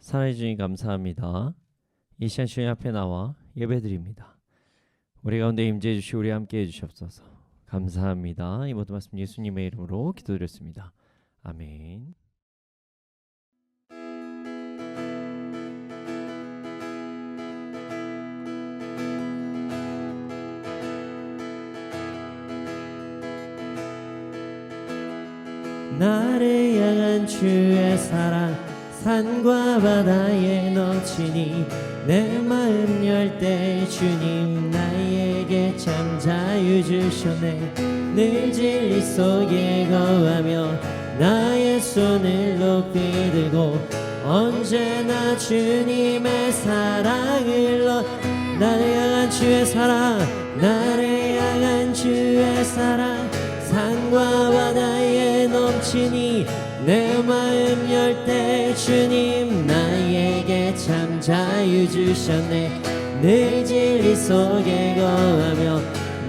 사랑해 주님 감사합니다. 이 시간 주님 앞에 나와 예배드립니다. 우리 가운데 임재해 주시고 우리 함께 해주시옵소서. 감사합니다. 이 모든 말씀 예수님의 이름으로 기도드렸습니다. 아멘. 나를 향한 주의 사랑 산과 바다에 넘치니 내 마음 열 때 주님 나에게 참 자유 주셨네. 늘 진리 속에 거하며 나의 손을 높이 들고 언제나 주님의 사랑을 나를 향한 주의 사랑 나를 향한 주의 사랑 산과 바다에 넘치니 내 마음 열 때 주님 나에게 참 자유 주셨네. 늘 진리 속에 거하며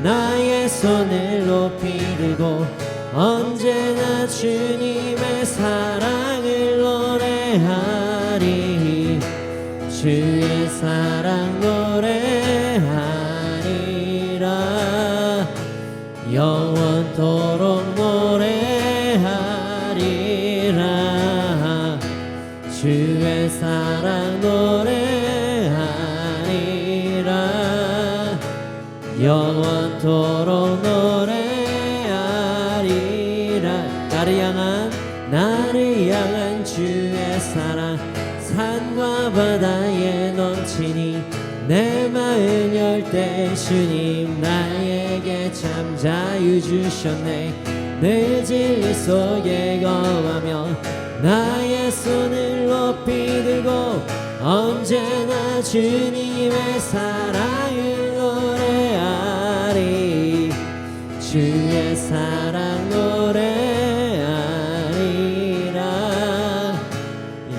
나의 손을 높이 들고 언제나 주님의 사랑을 노래하리. 주의 사랑 노래하리라. 영원토록 노래하리라. 주의 사랑 노래하리라. 영원토록 노래하리라. 나를 향한 주의 사랑 산과 바다에 넘치니 내 마음 열 때 주님 나에게 참 자유 주셨네. 늘 진리 속에 거하며 나의 손을 높이 들고 언제나 주님의 사랑을 노래하리. 주의 사랑 노래하리라.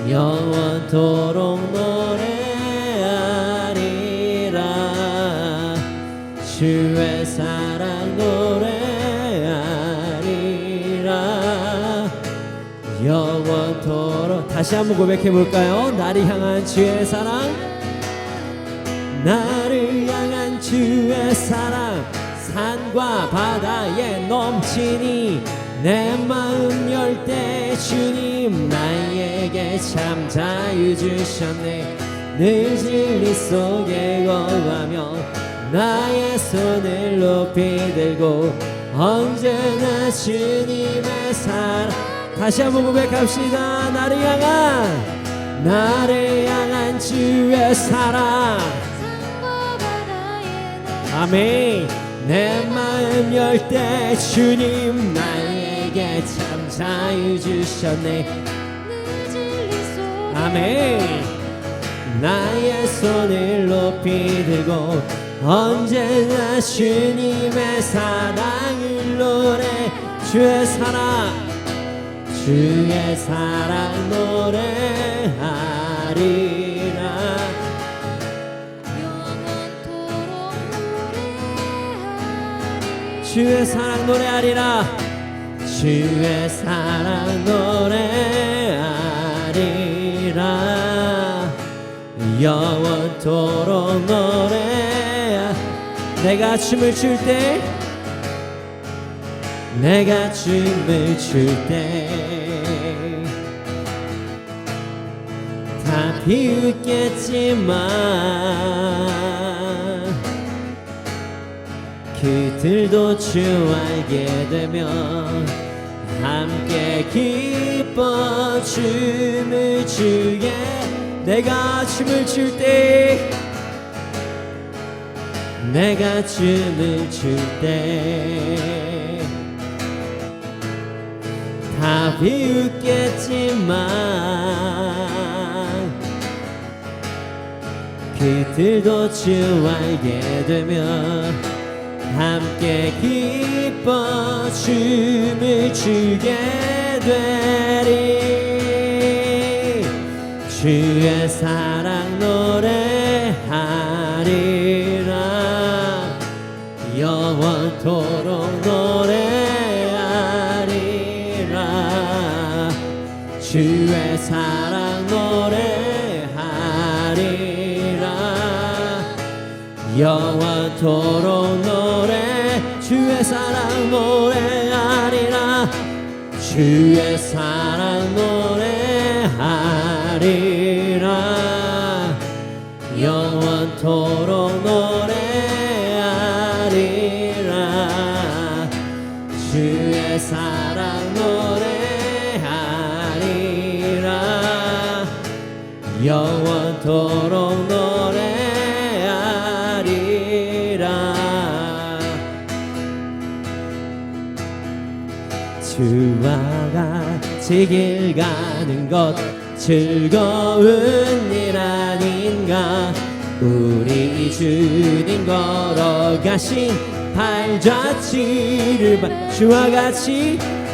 영원토록 노래하리라. 주의 사랑 노래하리라. 영원토록. 다시 한번 고백해 볼까요? 나를 향한 주의 사랑 나를 향한 주의 사랑 산과 바다에 넘치니 내 마음 열 때 주님 나에게 참 자유 주셨네. 늘 진리 속에 거하며 나의 손을 높이 들고 언제나 주님의 사랑. 다시 한번 고백합시다. 나를 향한 주의 사랑 아멘. 내 마음 열 때 주님 나에게 참 자유 주셨네. 아멘. 나의 손을 높이 들고 언제나 주님의 사랑을 노래. 주의 사랑 노래하리라. 주의 사랑 노래하리라. 주의 사랑 노래하리라. 영원토록 노래. 내가 춤을 출 때 다 비웃겠지만 그들도 주 알게 되면 함께 기뻐 춤을 추게. 내가 춤을 출 때 다 비웃겠지만 그들도 주 알게 되면 함께 기뻐 춤을 추게 되리. 주의 사랑 노래하리라. 영원토록 노래하리라. 주의 사랑 노래 영원토록 노래 주의 사랑 노래하리라 주의 사랑 노래하리라 영원토록 노래하리라 주의 사랑 노래하리라 영원토록 노래하리라 주와 같이 길 가는 것 즐거운 일 아닌가 우리 주님 걸어가신 발자취를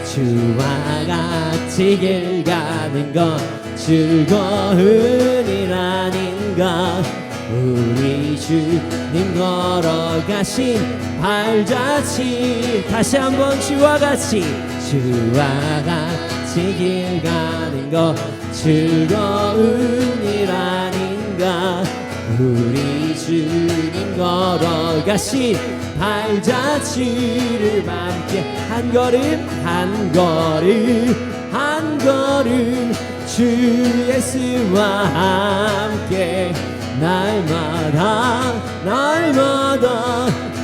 주와 같이 길 가는 것 즐거운 일 아닌가 우리 주님 걸어가신 발자취 다시 한번 주와 같이 길 가는 것 즐거운 일 아닌가 우리 주님 걸어가신 발자취를 함께 한 걸음 주 예수와 함께 날마다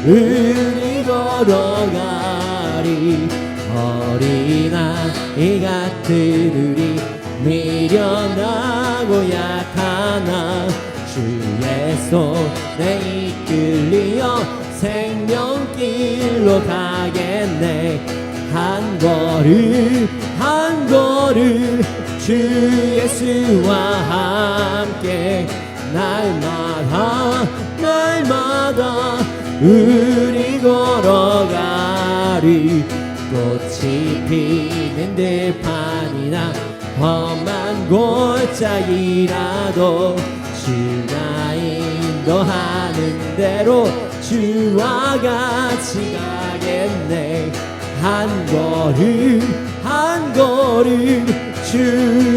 우리 걸어가리 어린아이 같은 우리 미련하고 약하나 주의 손에 이끌리어 생명길로 가겠네 한 걸음 주 예수와 함께 날마다 우리 걸어가리 꽃이 피는 들판이나 험한 골짜기라도 주가 인도하는 대로 주와 같이 가겠네 한 걸음 주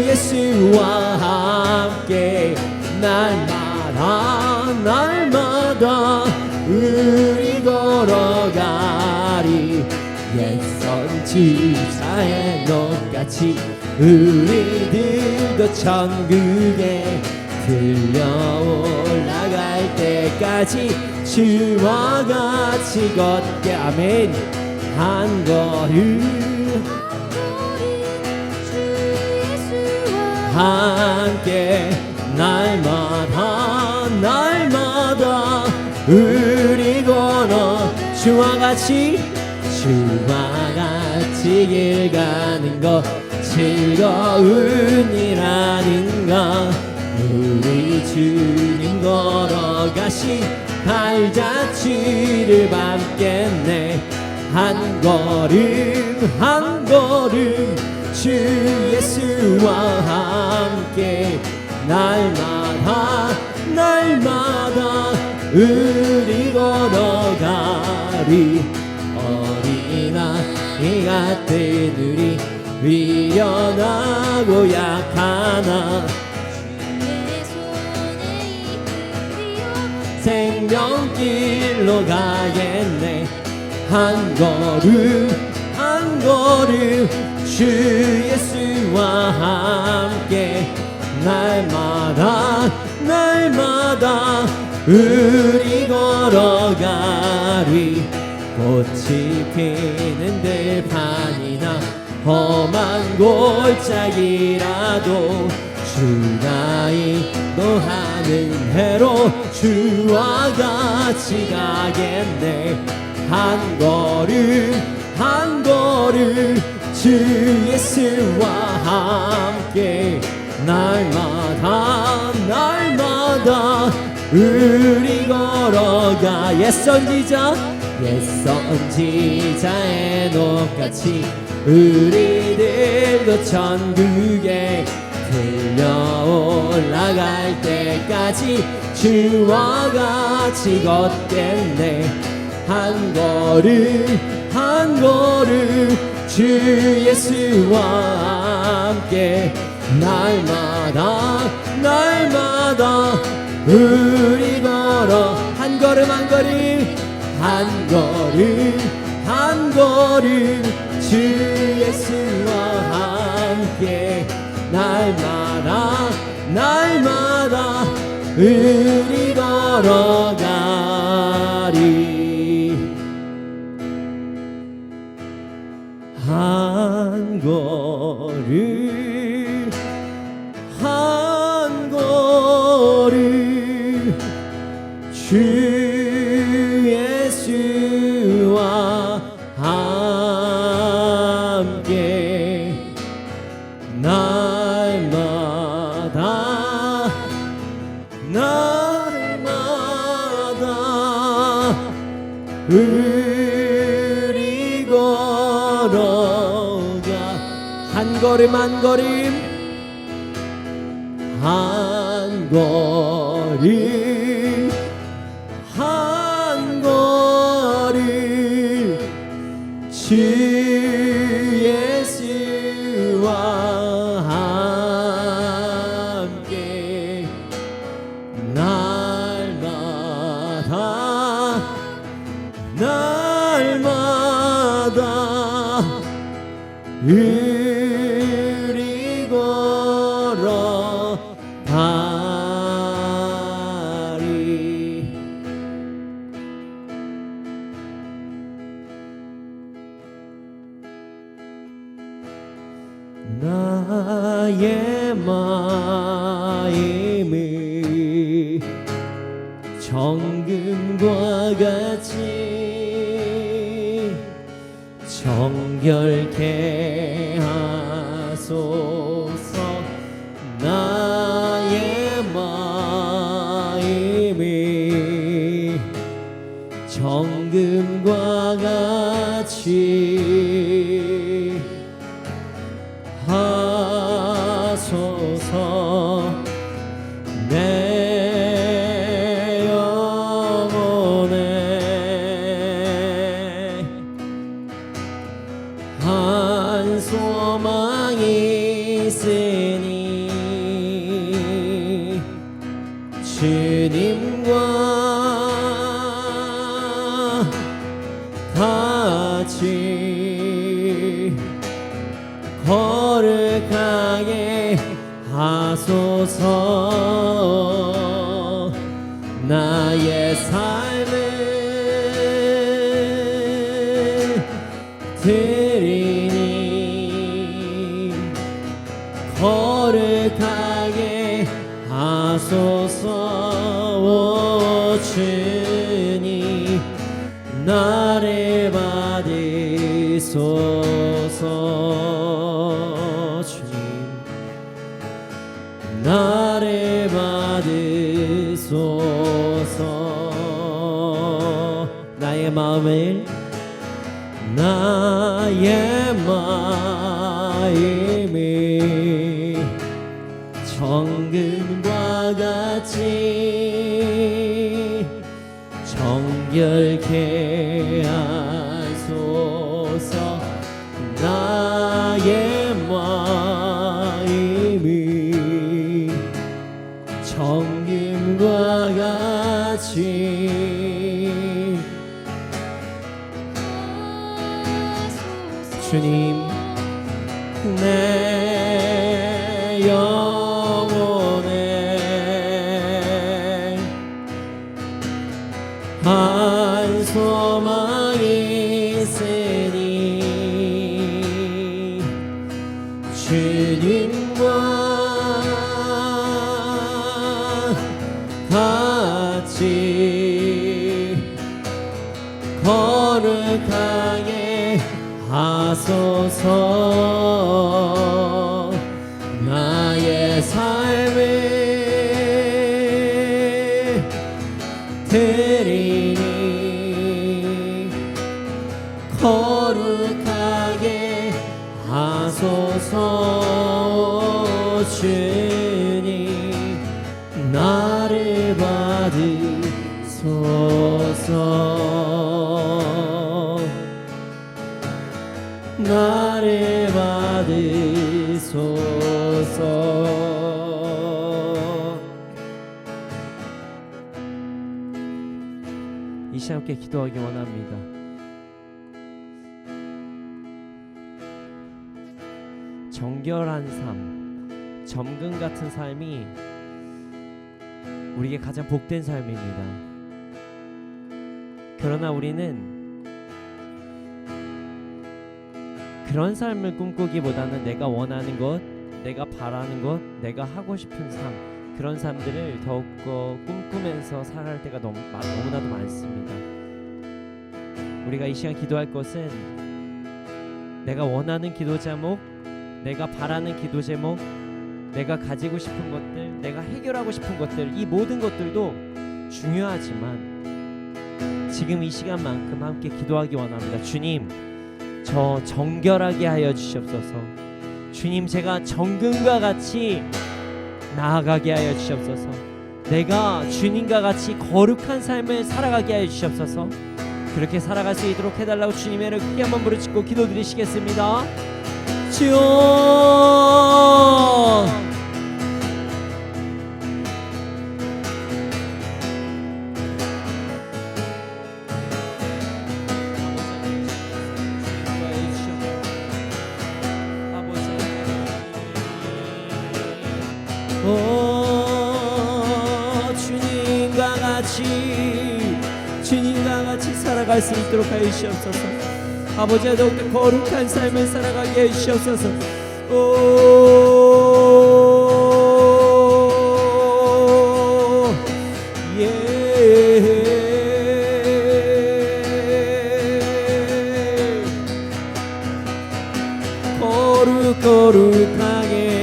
예수와 함께 날마다 우리 걸어가리 옛 선지자의 녹같이 우리들도 천국에 들려 올라갈 때까지 주와 같이 걷게 아멘 한 걸음 함께 날마다 우리 걸어 주와 같이 길 가는 것 즐거운 일 아닌가 우리 주님 걸어가신 발자취를 밟겠네 한 걸음 주 예수와 함께 날마다 우리 걸어가리 어린아이 같은 우리 미련하고 약하나 생명길로 가겠네 한 걸음 주 예수와 함께 날마다 우리 걸어가리 꽃이 피는 들판이나 험한 골짜기라도 주가 인도하는 대로 주와 같이 가겠네 한 걸음 주 예수와 함께 날마다 우리 걸어가 옛 선지자의 녹같이 우리들도 천국에 들려 올라갈 때까지 주와 같이 걷겠네 한 걸음 주 예수와 함께 날마다 우리 걸어 한 걸음 한 걸음 한 걸음 한 걸음 주 예수와 함께 날마다 날마다 우리 걸어가리. 한 걸음 한 걸음 주 예수와 함께 날마다 날마다 우리 걸어가. 한 걸음 한 걸음 한 걸음 한 걸음 주 예수와 함께 날마다 날마다 우리 걸어가리. 나의 마음을 정금과 같이 정결케 하소서. 나의 마음을 정금과 같이 하소서. 내 영혼에 한 소망이 있으니 주님과 같이 거룩하게 하소서. 나의 삶을 드리니 거룩하게 하소서. 주님 나를 받으소서. 주님 나를 받으소서. 나의 마음을 정금과 같이 정결케 하소서. 나의 마음을 정금과 같이 주님 내 영혼에 한 소망이 있으니 주님과 같이 거룩하게 하소서. 나의 삶을 드리니 거룩하게 하소서. 주님 나를 받으소서. 나를 받으소서. 시간 함께 기도하기 원합니다. 정결한 삶, 점금 같은 삶이 우리에게 가장 복된 삶입니다. 그러나 우리는 그런 삶을 꿈꾸기보다는 내가 원하는 것, 내가 바라는 것, 내가 하고 싶은 삶, 그런 삶들을 더욱더 꿈꾸면서 살아갈 때가 너무나도 많습니다. 우리가 이 시간 기도할 것은 내가 원하는 기도 제목, 내가 바라는 기도 제목, 내가 가지고 싶은 것들, 내가 해결하고 싶은 것들, 이 모든 것들도 중요하지만 지금 이 시간만큼 함께 기도하기 원합니다. 주님, 저 정결하게 하여 주시옵소서. 주님, 제가 정금과 같이 나아가게 하여 주시옵소서. 내가 주님과 같이 거룩한 삶을 살아가게 하여 주시옵소서. 그렇게 살아갈 수 있도록 해달라고 주님의 이름을 크게 한번 부르짖고 기도드리시겠습니다. 주여, 주님과 같이 살아갈 수 있도록 하여 주시옵소서. 아버지, 더욱더 거룩한 삶을 살아가게 해 주시옵소서. 거룩하게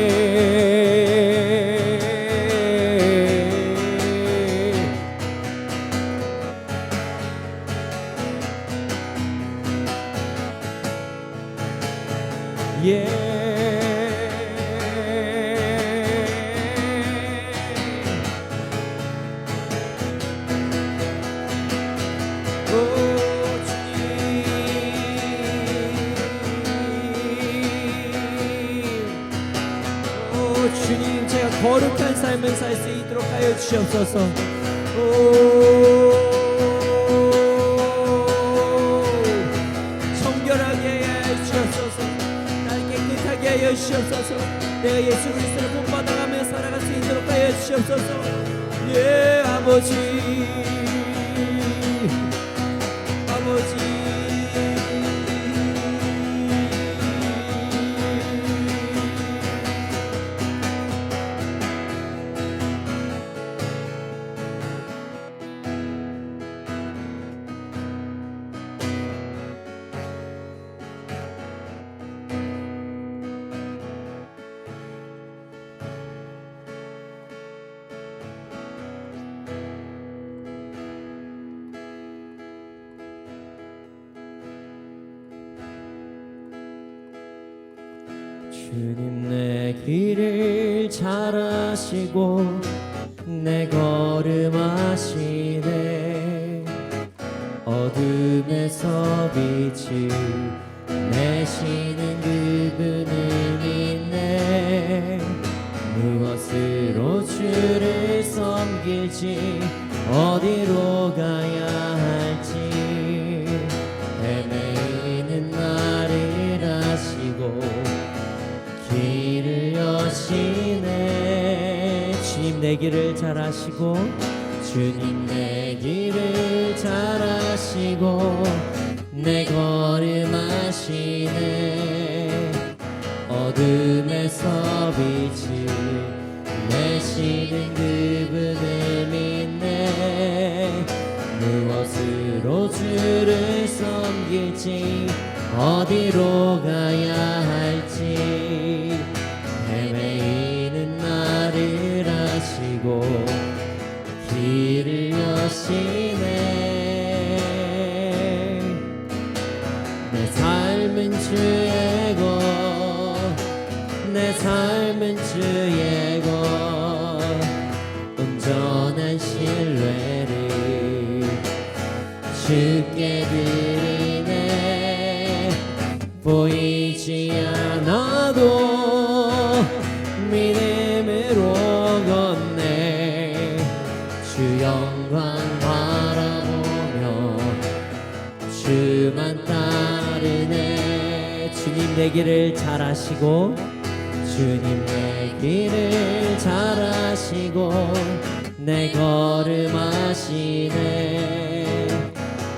주님, 제가 거룩한 삶을 살 수 있도록 하여 주시옵소서. 정결하게 하여 주시옵소서. 날 깨끗하게 하여 주시옵소서. 내가 예수 그리스도를 본받아가며 살아갈 수 있도록 하여 주시옵소서. 예, 아버지, 아버지. 주님, 내 길을 잘 아시고 내 걸음 아시네. 어둠에서 빛을 내시는 그분을 믿네. 무엇으로 주를 섬길지 어디로 가야 할지 헤매이는 나를 아시고 길을 여시네. 주님, 내 길을 잘 아시고 주님, 내 길을 잘 아시고 내 걸음 아시네. 어둠에서 빛을 내시는 그분을 믿네. 무엇으로 주를 섬길지 어디로 가야 할지 헤매이는 나를 아시고 길을 여시네. 내 삶은 주의 것, 내 삶은 주의 것, 온전한 신뢰를 주께 드리네. 보이지 않아도 믿음으로 걷네. 주 영광 바라보며 주만 따르네. 주님 내 길을 잘 아시고 주님 내 길을 잘 아시고 내 걸음 아시네.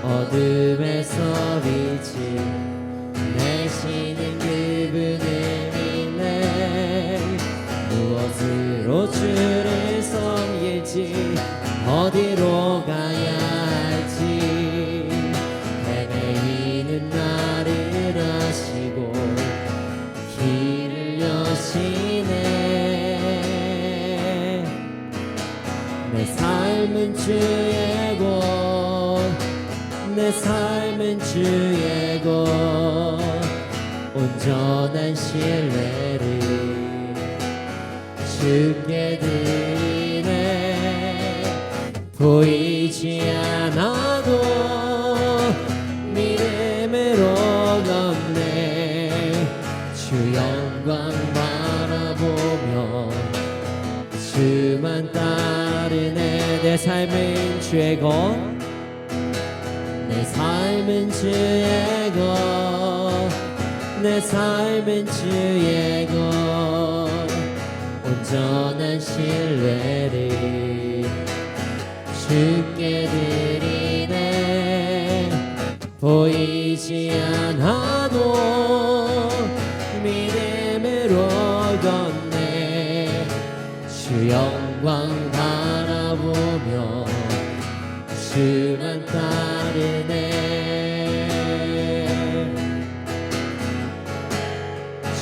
어둠에서 빛을 내시는 그분을 믿네. 무엇으로 주를 섬길지 어디로 가야 할지 헤매이는 나를 아시고 길을 여시네. 내 삶은 주의 곳, 내 삶은 주의 곳, 온전한 신뢰를 주께 드리네. 보이지 않아도 믿음으로 걷네. 주 영광 바라보며 주만 따르네. 내 삶은 주의 것, 내 삶은 주의 것, 내 삶은 주의 것, 온전한 신뢰를 주께 드리네. 보이지 않아도 믿음으로 걷네. 주 영광 바라보며 주만 따르네.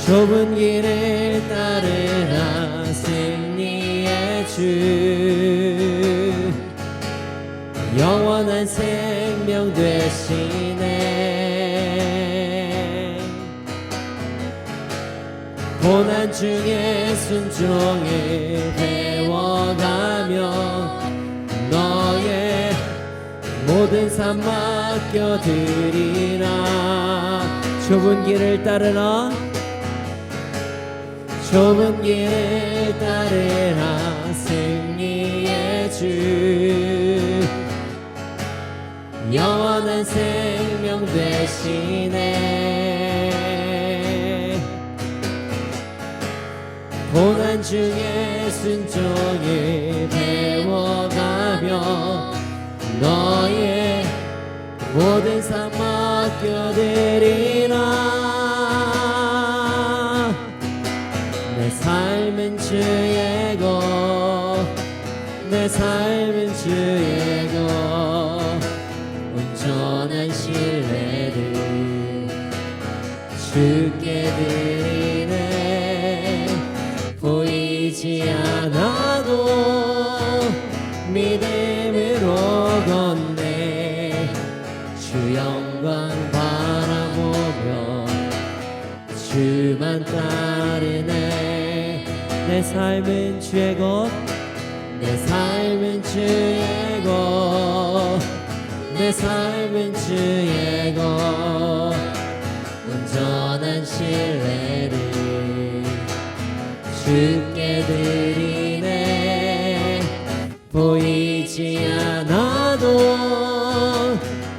좁은 길을 따르라 승리의 주, 영원한 생명 되시네. 고난 중에 순종을 배워가며 너의 모든 삶 맡겨드리라. 좁은 길을 따르라, 좁은 길을 따르라 승리의 주, 영원한 생명 되시네. 고난 중에 순종을 배워가며 너의 모든 삶 맡겨드리라. 내 삶은 주의 것, 내 삶은 주의 것, 온전한 신뢰를 주께 드리네. 보이지 않아도 믿음으로 걷네. 주 영광 바라보며 주만 따르네. 내 삶은 주의 것, 내 삶은 주의 것, 내 삶은 주의 것, 온전한 신뢰를 주께 드리네. 보이지 않아도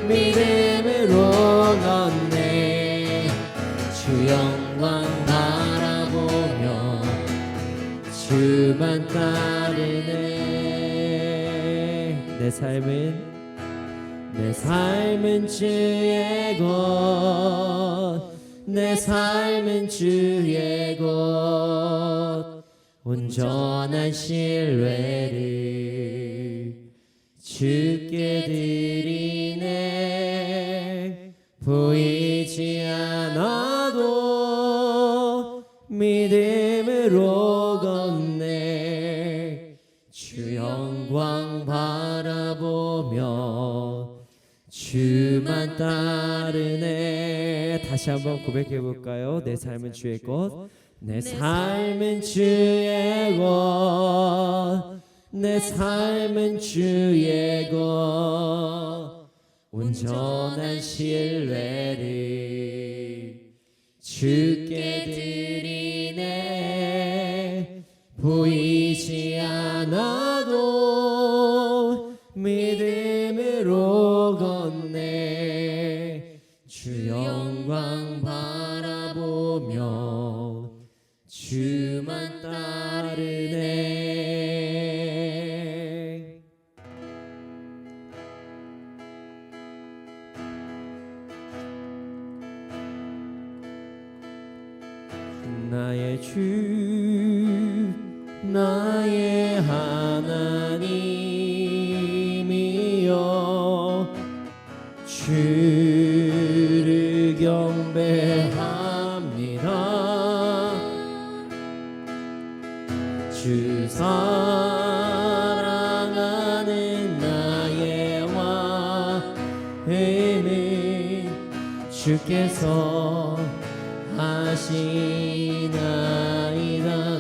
믿음으로 걷네. 주 영광 바라보며 주만 따르네. 내 삶은 주의 것, 내 삶은 주의 것, 온전한 신뢰를 주께 드리네. 보이지 않아도 믿음으로 걷네. 주 영광 바라보며 주만 따르네. 다시 한번 고백해 볼까요? 내 삶은 주의 것, 내 삶은 주의 것, 내 삶은 주의 것, 온전한 신뢰를 주께 드리네. 보이지 않아도 믿음으로 걷네. 주 영광 바라보며 주만 따르네. 나의 주 나의 하나님이여 주를 경배합니다. 주 사랑하는 나의 마음을 주께서 하시나이다.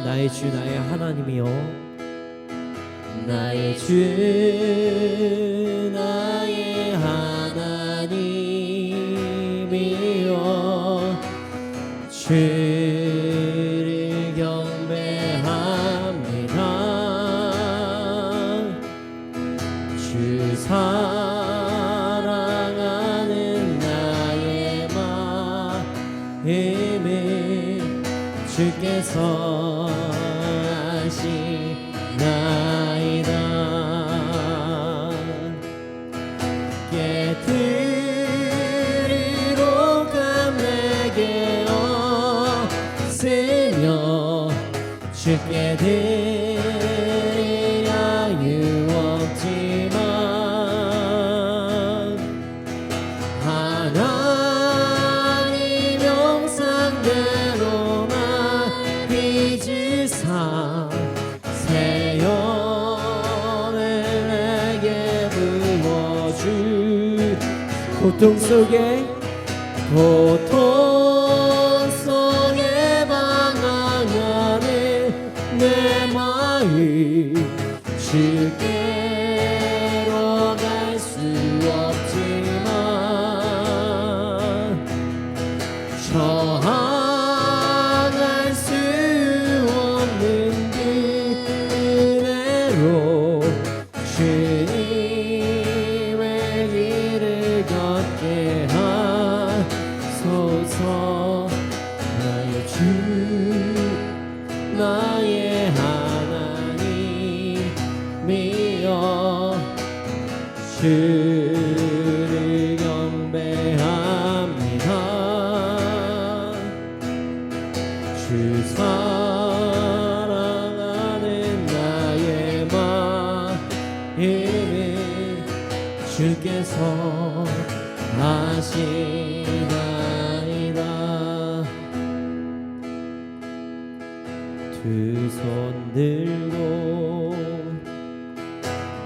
나의 주 나의 하나님이여 나의 주 나의 하나님이여 주를 경배합니다. 주 사랑하는 나의 마음을 주께서 하시나이다. 깨뜨리로 감내게 없으며 주께 드리야 유없지만 하나님 형상대로만 빚으사 새 영을 내게 부어주 고통 속에 방황하는 내 마음 주께로 갈 수 없지만 저항할 수 없는 그 은혜로 주님의 길을 걷게 하소서. 나의 주 나의 하나님이여 주를 경배합니다. 주 사랑하는 나의 마음을 주께서 하시나이다. 두 손 들고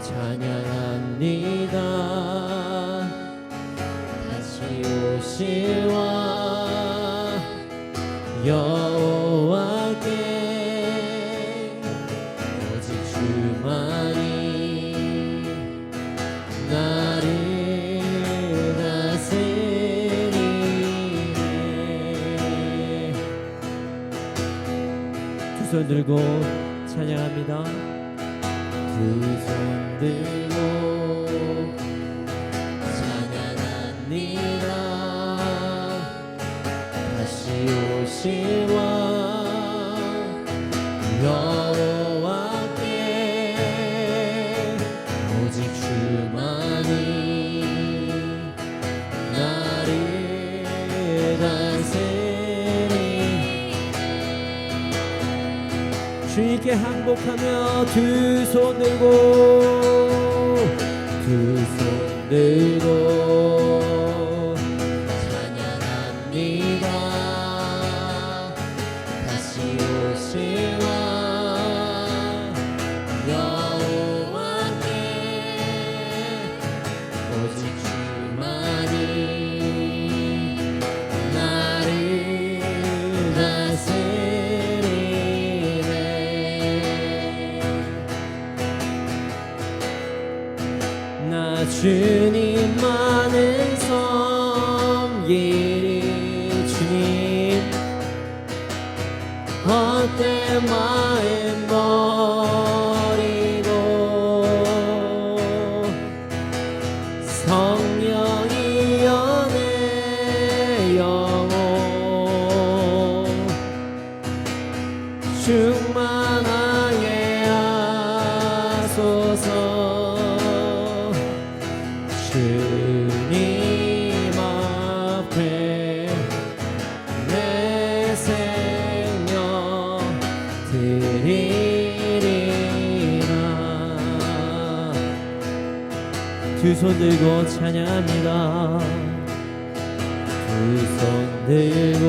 찬양합니다. 다시 오시와 여호와께 오직 주만이 나를 다스리네. 두 손 들고 찬양합니다. 두 손 들고 찬양합니다. 다시 오시와 여호와께 오직 주만이 나를 다스리. 주님께 항복하며 두 손 들고 찬양합니다. 다시 오시와 여호와께 오직 주만이 나를 다스리네. 나 주님만을 섬기리. 주님 헛된 마음 버리고 성령이여 내 앞에 내 생명 드리리라. 두 손 들고 찬양합니다. 두 손 들고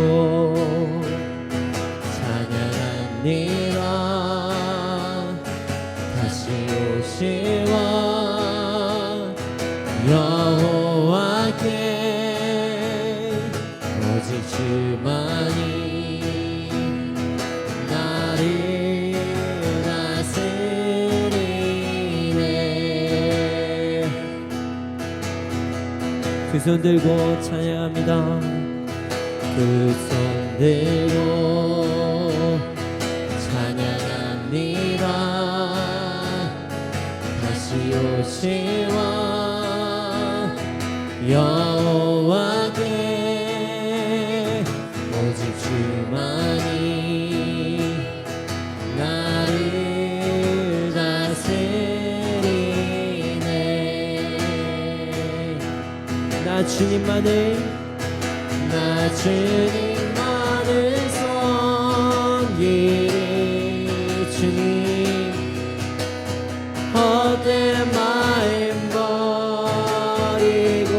찬양합니다. 다시 오시와 여호와께 오직 주만이 나를 다스리네. 두 손 들고 찬양합니다. 두 손 들고 찬양합니다. 다시 오시와 여호와께 오직 주만이 나를 다스리네. 나 주님만을 섬기리. 주님 헛된 마음 버리고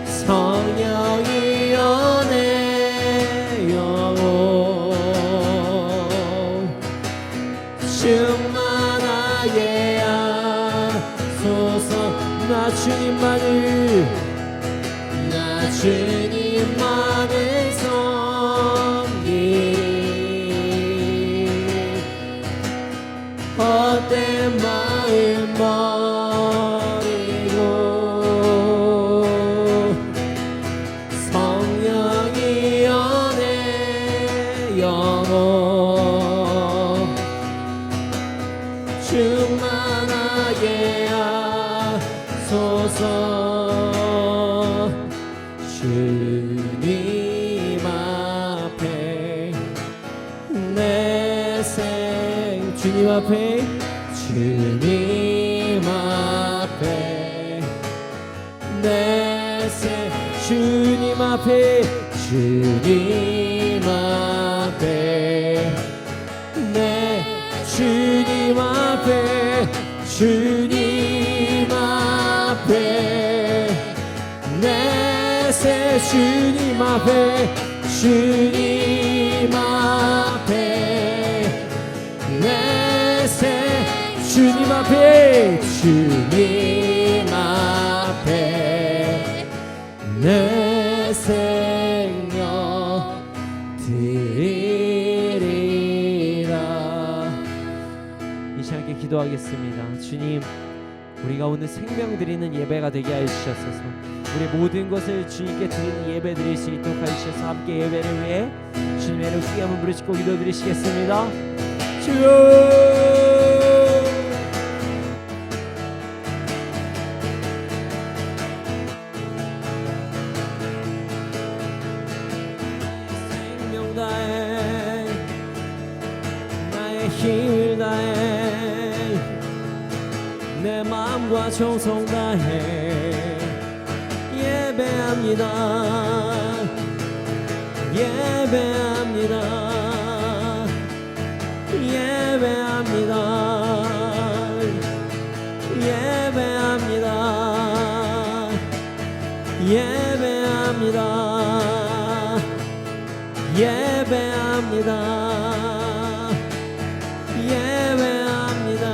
성령이여 내 영혼 충만하게 하소서. 나 주님만을 섬기리. 헛된 마음 버리고 성령이여 내 영혼 충만하게 하소서. 주님 앞에 내 생 주님 앞에 주님 앞에 내 생 주님 앞에 주님 앞에 내 주님 앞에 주님 앞에 내 새 주님 앞에 주님 앞에 내 새 주님 앞에 주님 앞에 내 생명 드리리라. 이 시간에 기도하겠습니다. 주님, 우리가 오늘 생명 드리는 예배가 되게 하여 주셔서 우리 모든 것을 주님께 드리는 예배 드릴 수 있도록 하시셔서 함께 예배를 위해 주님의 이름 크게 한번 부르시고 기도드리시겠습니다. 주여, 생명 다해 나의 힘을 다해 내 마음과 정성 다해 예배합니다. 예배합니다. 예배합니다. 예배합니다. 예배합니다. 예배합니다. 예배합니다.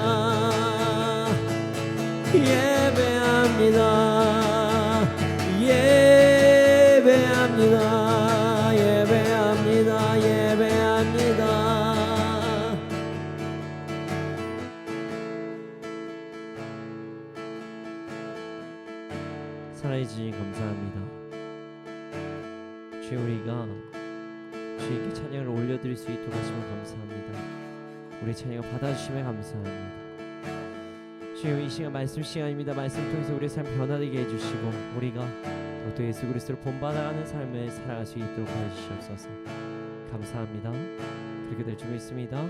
예배합니다. 예배합니다. 예배합니다. 예배합니다. 사랑해 주님 감사합니다. 주여, 우리가 주님께 찬양을 올려드릴 수 있도록 하시면 감사합니다. 우리 찬양을 받아주시면 감사합니다. 주여, 이 시간 말씀 시간입니다. 말씀 통해서 우리의 삶 변화되게 해주시고 우리가 또 예수 그리스도를 본받아가는 삶을 살아갈 수 있도록 해주시옵소서. 감사합니다. 그렇게 될 줄 믿습니다.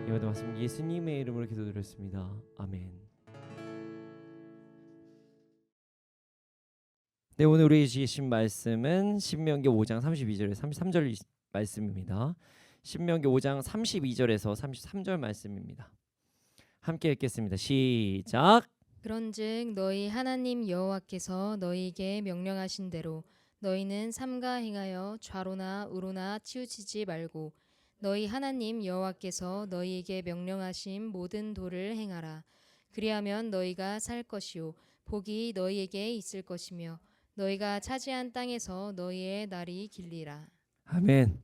이모든 말씀 예수님의 이름으로 기도드렸습니다. 아멘. 네, 오늘 우리 주신 말씀은 신명기 5장 32절에서 33절 말씀입니다. 신명기 5장 32절에서 33절 말씀입니다. 함께 읽겠습니다. 시작. 그런즉 너희 하나님 여호와께서 너희에게 명령하신 대로 너희는 삼가 행하여 좌로나 우로나 치우치지 말고 너희 하나님 여호와께서 너희에게 명령하신 모든 도를 행하라. 그리하면 너희가 살 것이요 복이 너희에게 있을 것이며 너희가 차지한 땅에서 너희의 날이 길리라. 아멘.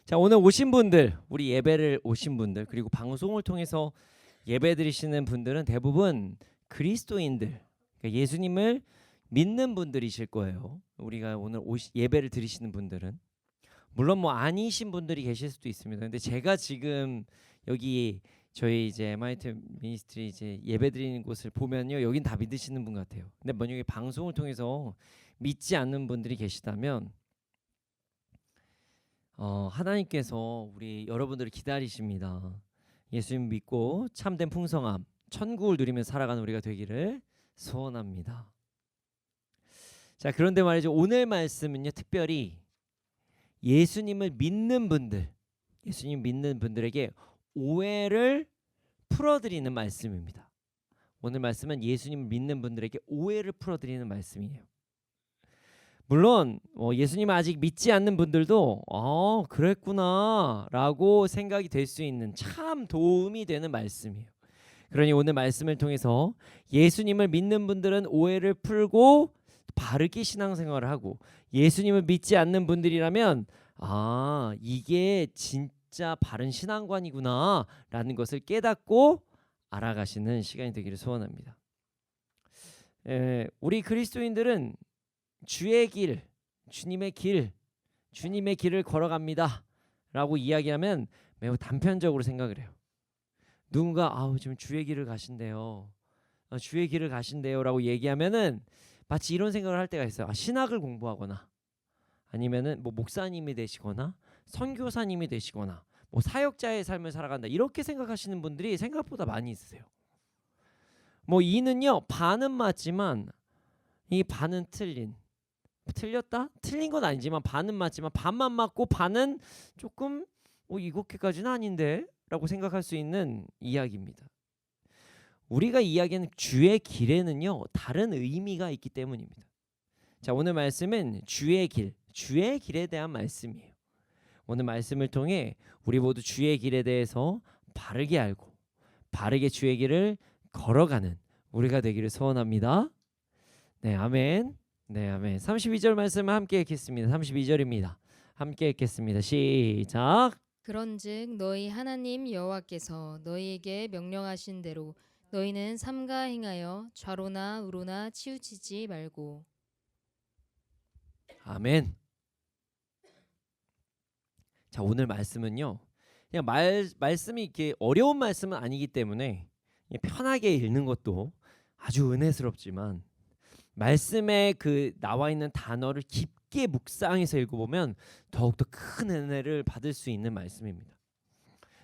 자, 오늘 오신 분들, 우리 예배를 오신 분들, 그리고 방송을 통해서 예배 드리시는 분들은 대부분 그리스도인들, 그러니까 예수님을 믿는 분들이실 거예요. 우리가 오늘 예배를 드리시는 분들은 물론 뭐 아니신 분들이 계실 수도 있습니다. 근데 제가 지금 여기 저희 이제 MIT 미니스트리 이제 예배 드리는 곳을 보면요, 여긴 다 믿으시는 분 같아요. 근데 만약에 방송을 통해서 믿지 않는 분들이 계시다면 하나님께서 우리 여러분들을 기다리십니다. 예수님 믿고 참된 풍성함, 천국을 누리며 살아가는 우리가 되기를 소원합니다. 자, 그런데 말이죠, 오늘 말씀은요, 특별히 예수님을 믿는 분들, 예수님 믿는 분들에게 오해를 풀어드리는 말씀입니다. 오늘 말씀은 예수님을 믿는 분들에게 오해를 풀어드리는 말씀이에요. 물론 예수님을 아직 믿지 않는 분들도 그랬구나 라고 생각이 될 수 있는 참 도움이 되는 말씀이에요. 그러니 오늘 말씀을 통해서 예수님을 믿는 분들은 오해를 풀고 바르게 신앙생활을 하고, 예수님을 믿지 않는 분들이라면 이게 진짜 바른 신앙관이구나 라는 것을 깨닫고 알아가시는 시간이 되기를 소원합니다. 우리 그리스도인들은 주의 길, 주님의 길을 걸어갑니다 라고 이야기하면 매우 단편적으로 생각을 해요. 누군가 지금 주의 길을 가신대요, 주의 길을 가신대요 라고 얘기하면은 마치 이런 생각을 할 때가 있어요. 신학을 공부하거나 아니면은 뭐 목사님이 되시거나 선교사님이 되시거나 뭐 사역자의 삶을 살아간다, 이렇게 생각하시는 분들이 생각보다 많이 있으세요. 뭐 이는요, 반은 맞지만 이 반은 틀렸다? 틀린 건 아니지만 반은 맞지만 반만 맞고 반은 조금 이렇게까지는 아닌데 라고 생각할 수 있는 이야기입니다. 우리가 이야기하는 주의 길에는요, 다른 의미가 있기 때문입니다. 자, 오늘 말씀은 주의 길에 대한 말씀이에요. 오늘 말씀을 통해 우리 모두 주의 길에 대해서 바르게 알고 바르게 주의 길을 걸어가는 우리가 되기를 소원합니다. 네, 아멘. 네, 아멘. 32절 말씀을 함께 읽겠습니다. 32절입니다. 함께 읽겠습니다. 시작. 그런즉 너희 하나님 여호와께서 너희에게 명령하신 대로 너희는 삼가 행하여 좌로나 우로나 치우치지 말고. 아멘. 자, 오늘 말씀은요, 그냥 말씀이 이렇게 어려운 말씀은 아니기 때문에 편하게 읽는 것도 아주 은혜스럽지만, 말씀에 그 나와 있는 단어를 깊게 묵상해서 읽어보면 더욱더 큰 은혜를 받을 수 있는 말씀입니다.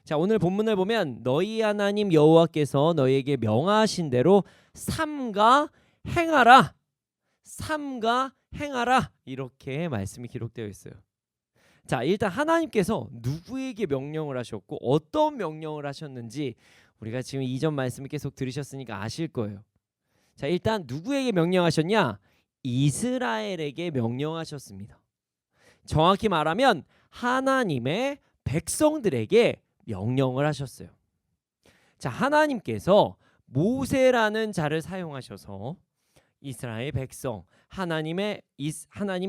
자, 오늘 본문을 보면 너희 하나님 여호와께서 너희에게 명하신 대로 삼가 행하라, 이렇게 말씀이 기록되어 있어요. 자, 일단 하나님께서 누구에게 명령을 하셨고 어떤 명령을 하셨는지 우리가 지금 이전 말씀을 계속 들으셨으니까 아실 거예요. 자, 일단 누구에게 명령하셨냐? 이스라엘에게 명령하셨습니다. 정확히 말하면 하나님의 백성들에게 명령을 하셨어요. 자, 하나님께서 모세라는 자를 사용하셔서 이스라엘 백성, 하나님의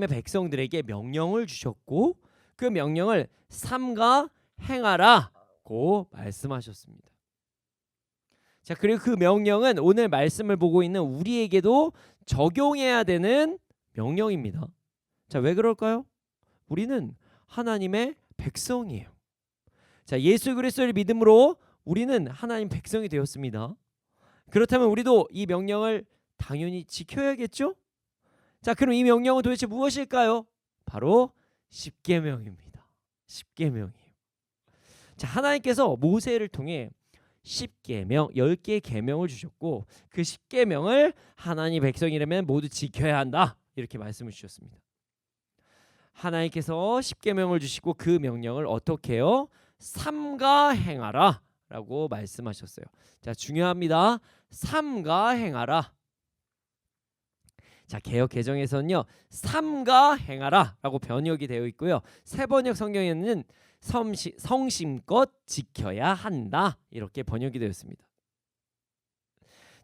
백성들에게 명령을 주셨고, 그 명령을 삼가 행하라고 말씀하셨습니다. 자, 그리고 그 명령은 오늘 말씀을 보고 있는 우리에게도 적용해야 되는 명령입니다. 자, 왜 그럴까요? 우리는 하나님의 백성이에요. 자, 예수 그리스도를 믿음으로 우리는 하나님 백성이 되었습니다. 그렇다면 우리도 이 명령을 당연히 지켜야겠죠? 자, 그럼 이 명령은 도대체 무엇일까요? 바로 십계명입니다. 십계명이에요. 자, 하나님께서 모세를 통해 10계명 10개의 계명을 주셨고 그 10계명을 하나님 백성이라면 모두 지켜야 한다. 이렇게 말씀을 주셨습니다. 하나님께서 10계명을 주시고 그 명령을 어떻게 해요? 삼가 행하라 라고 말씀하셨어요. 자, 중요합니다. 삼가 행하라. 자, 개역 개정에서는요 삼가 행하라 라고 번역이 되어 있고요. 새번역 성경에는 성심껏 지켜야 한다 이렇게 번역이 되었습니다.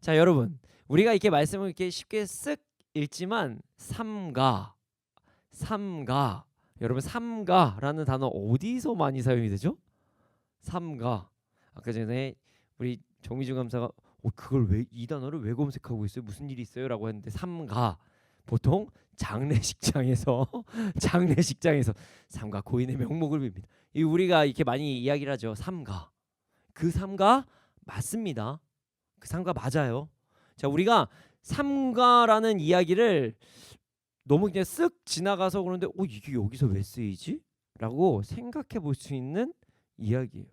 자, 여러분 우리가 이렇게 말씀을 이렇게 쉽게 쓱 읽지만 삼가 여러분 삼가라는 단어 어디서 많이 사용이 되죠? 삼가. 아까 전에 우리 정미주 감사가 그걸 왜 이 단어를 왜 검색하고 있어요? 무슨 일이 있어요? 라고 했는데 삼가 보통 장례식장에서 삼가 고인의 명목을 빕니다. 이 우리가 이렇게 많이 이야기를 하죠. 삼가. 그 삼가 맞습니다. 그 삼가 맞아요. 자, 우리가 삼가라는 이야기를 너무 그냥 쓱 지나가서 그런데 이게 여기서 왜 쓰이지? 라고 생각해 볼 수 있는 이야기예요.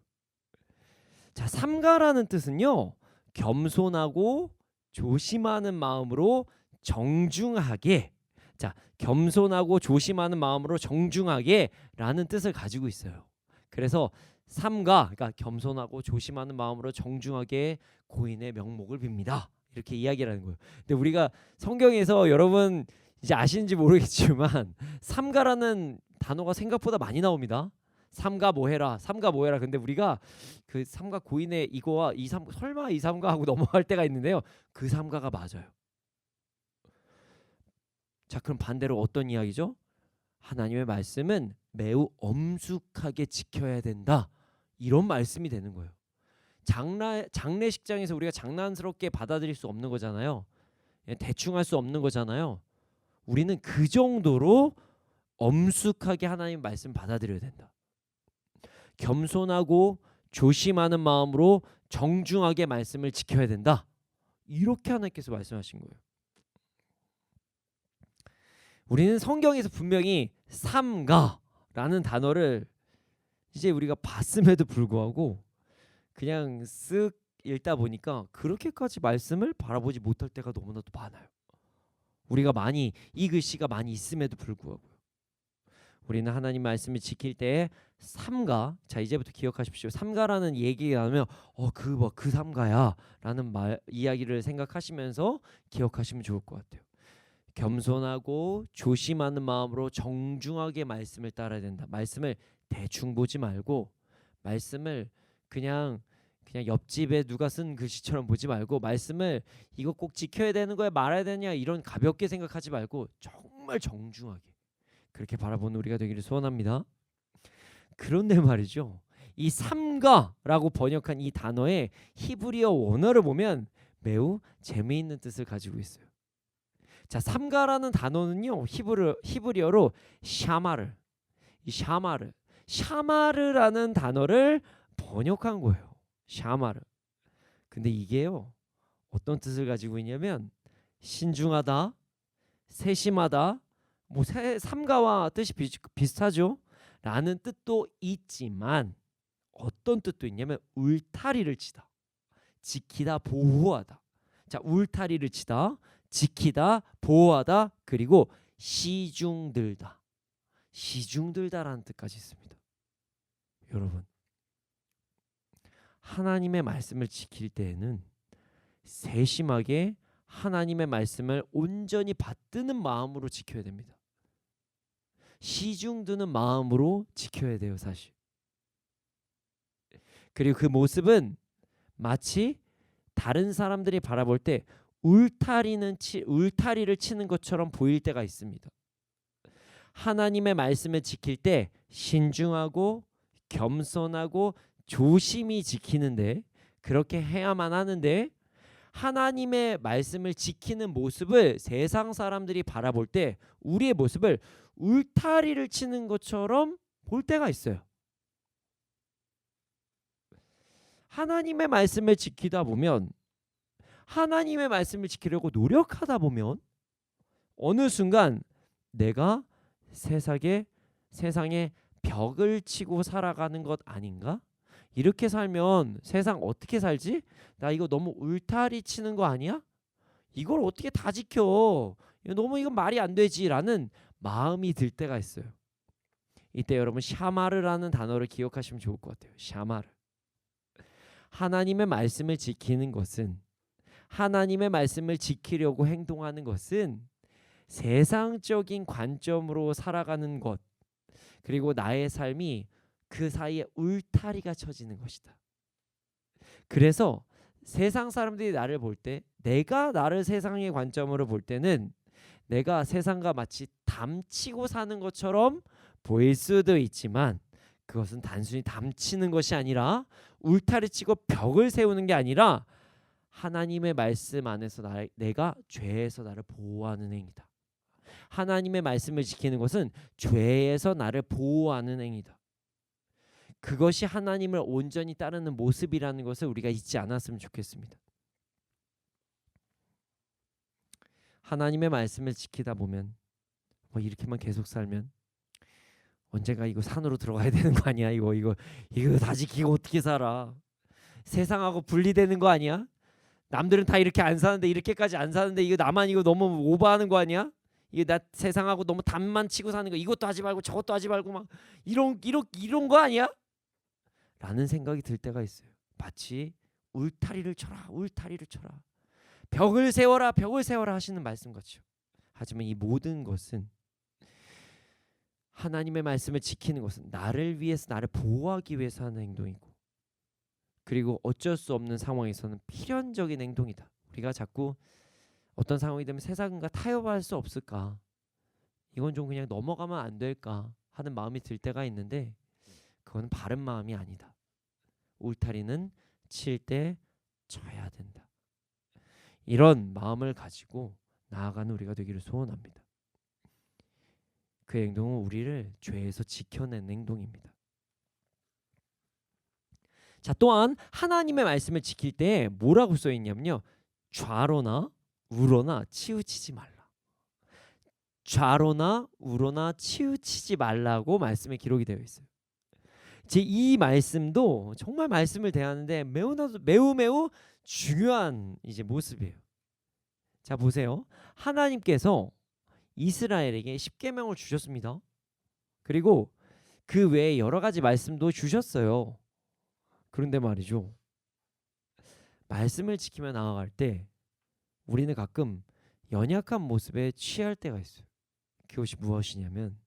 자, 삼가라는 뜻은요. 겸손하고 조심하는 마음으로 정중하게. 자, 겸손하고 조심하는 마음으로 정중하게 라는 뜻을 가지고 있어요. 그래서 삼가, 그러니까 겸손하고 조심하는 마음으로 정중하게 고인의 명목을 빕니다. 이렇게 이야기를 하는 거예요. 근데 우리가 성경에서 여러분 이제 아시는지 모르겠지만 삼가라는 단어가 생각보다 많이 나옵니다. 삼가 뭐해라, 삼가 뭐해라. 근데 우리가 그 삼가 고인의 이거와 설마 이 삼가 하고 넘어갈 때가 있는데요. 그 삼가가 맞아요. 자, 그럼 반대로 어떤 이야기죠? 하나님의 말씀은 매우 엄숙하게 지켜야 된다. 이런 말씀이 되는 거예요. 장례식장에서 우리가 장난스럽게 받아들일 수 없는 거잖아요. 대충 할 수 없는 거잖아요. 우리는 그 정도로 엄숙하게 하나님 말씀 받아들여야 된다. 겸손하고 조심하는 마음으로 정중하게 말씀을 지켜야 된다. 이렇게 하나님께서 말씀하신 거예요. 우리는 성경에서 분명히 삼가라는 단어를 이제 우리가 봤음에도 불구하고 그냥 쓱 읽다 보니까 그렇게까지 말씀을 바라보지 못할 때가 너무나도 많아요. 우리가 많이 이 글씨가 많이 있음에도 불구하고 우리는 하나님 말씀을 지킬 때 삼가. 자, 이제부터 기억하십시오. 삼가라는 얘기가 나오면 그 삼가야 라는 이야기를 생각하시면서 기억하시면 좋을 것 같아요. 겸손하고 조심하는 마음으로 정중하게 말씀을 따라야 된다. 말씀을 대충 보지 말고 말씀을 그냥 옆집에 누가 쓴 글씨처럼 보지 말고 말씀을 이거 꼭 지켜야 되는 거야 말아야 되냐 이런 가볍게 생각하지 말고 정말 정중하게 그렇게 바라보는 우리가 되기를 소원합니다. 그런데 말이죠. 이 삼가라고 번역한 이 단어의 히브리어 원어를 보면 매우 재미있는 뜻을 가지고 있어요. 자, 삼가라는 단어는요. 히브리어로 샤마르라는 단어를 번역한 거예요. 샤마르. 근데 이게요. 어떤 뜻을 가지고 있냐면 신중하다, 세심하다, 삼가와 뜻이 비슷하죠. 라는 뜻도 있지만 어떤 뜻도 있냐면 울타리를 치다, 지키다, 보호하다. 자, 울타리를 치다, 지키다, 보호하다, 그리고 시중들다라는 뜻까지 있습니다. 여러분, 하나님의 말씀을 지킬 때에는 세심하게 하나님의 말씀을 온전히 받드는 마음으로 지켜야 됩니다. 시중드는 마음으로 지켜야 돼요, 사실. 그리고 그 모습은 마치 다른 사람들이 바라볼 때 울타리를 치는 것처럼 보일 때가 있습니다. 하나님의 말씀을 지킬 때 신중하고 겸손하고 조심히 지키는데 그렇게 해야만 하는데 하나님의 말씀을 지키는 모습을 세상 사람들이 바라볼 때 우리의 모습을 울타리를 치는 것처럼 볼 때가 있어요. 하나님의 말씀을 지키다 보면 하나님의 말씀을 지키려고 노력하다 보면 어느 순간 내가 세상에 벽을 치고 살아가는 것 아닌가? 이렇게 살면 세상 어떻게 살지? 나 이거 너무 울타리 치는 거 아니야? 이걸 어떻게 다 지켜? 이건 말이 안 되지라는 마음이 들 때가 있어요. 이때 여러분 샤마르라는 단어를 기억하시면 좋을 것 같아요. 샤마르. 하나님의 말씀을 지키는 것은, 하나님의 말씀을 지키려고 행동하는 것은 세상적인 관점으로 살아가는 것, 그리고 나의 삶이 그 사이에 울타리가 쳐지는 것이다. 그래서 세상 사람들이 나를 볼 때, 내가 나를 세상의 관점으로 볼 때는 내가 세상과 마치 담치고 사는 것처럼 보일 수도 있지만, 그것은 단순히 담치는 것이 아니라 울타리 치고 벽을 세우는 게 아니라 하나님의 말씀 안에서 내가 죄에서 나를 보호하는 행위다. 하나님의 말씀을 지키는 것은 죄에서 나를 보호하는 행위다. 그것이 하나님을 온전히 따르는 모습이라는 것을 우리가 잊지 않았으면 좋겠습니다. 하나님의 말씀을 지키다 보면 이렇게만 계속 살면 언젠가 이거 산으로 들어가야 되는 거 아니야? 이거 다 지키고 어떻게 살아? 세상하고 분리되는 거 아니야? 남들은 다 이렇게 안 사는데, 이렇게까지 안 사는데 이거 나만 이거 너무 오버하는 거 아니야? 이게 나 세상하고 너무 담만 치고 사는 거, 이것도 하지 말고 저것도 하지 말고 막 이런 거 아니야? 라는 생각이 들 때가 있어요. 마치 울타리를 쳐라, 울타리를 쳐라, 벽을 세워라, 벽을 세워라 하시는 말씀 같죠. 하지만 이 모든 것은, 하나님의 말씀을 지키는 것은 나를 위해서, 나를 보호하기 위해서 하는 행동이고, 그리고 어쩔 수 없는 상황에서는 필연적인 행동이다. 우리가 자꾸 어떤 상황이 되면 세상과 타협할 수 없을까, 이건 좀 그냥 넘어가면 안 될까 하는 마음이 들 때가 있는데, 그건 바른 마음이 아니다. 울타리는 칠 때 쳐야 된다. 이런 마음을 가지고 나아가는 우리가 되기를 소원합니다. 그 행동은 우리를 죄에서 지켜내는 행동입니다. 자, 또한 하나님의 말씀을 지킬 때 뭐라고 써 있냐면요, 좌로나 우로나 치우치지 말라. 좌로나 우로나 치우치지 말라고 말씀에 기록이 되어 있어요. 이 말씀도 정말 말씀을 대하는데 매우 중요한 모습이에요. 자, 보세요. 하나님께서 이스라엘에게 십계명을 주셨습니다. 그리고 그 외에 여러 가지 말씀도 주셨어요. 그런데 말이죠, 말씀을 지키며 나아갈 때 우리는 가끔 연약한 모습에 취할 때가 있어요. 그것이 무엇이냐면,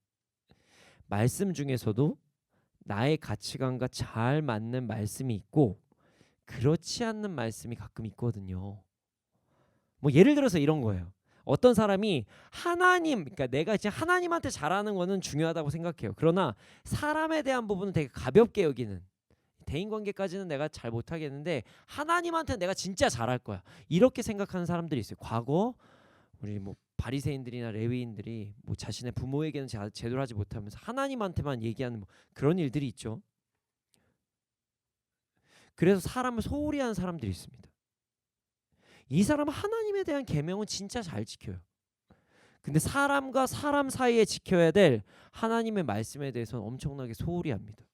말씀 중에서도 나의 가치관과 잘 맞는 말씀이 있고 그렇지 않는 말씀이 가끔 있거든요. 예를 들어서 이런 거예요. 어떤 사람이 그러니까 내가 이제 하나님한테 잘하는 거는 중요하다고 생각해요. 그러나 사람에 대한 부분은 되게 가볍게 여기는, 대인관계까지는 내가 잘 못하겠는데 하나님한테 내가 진짜 잘할 거야, 이렇게 생각하는 사람들이 있어요. 과거 우리 바리새인들이나 레위인들이 자신의 부모에게는 제대로 하지 못하면서 하나님한테만 얘기하는 그런 일들이 있죠. 그래서 사람을 소홀히 하는 사람들이 있습니다. 이 사람은 하나님에 대한 계명은 진짜 잘 지켜요. 근데 사람과 사람 사이에 지켜야 될 하나님의 말씀에 대해서는 엄청나게 소홀히 합니다.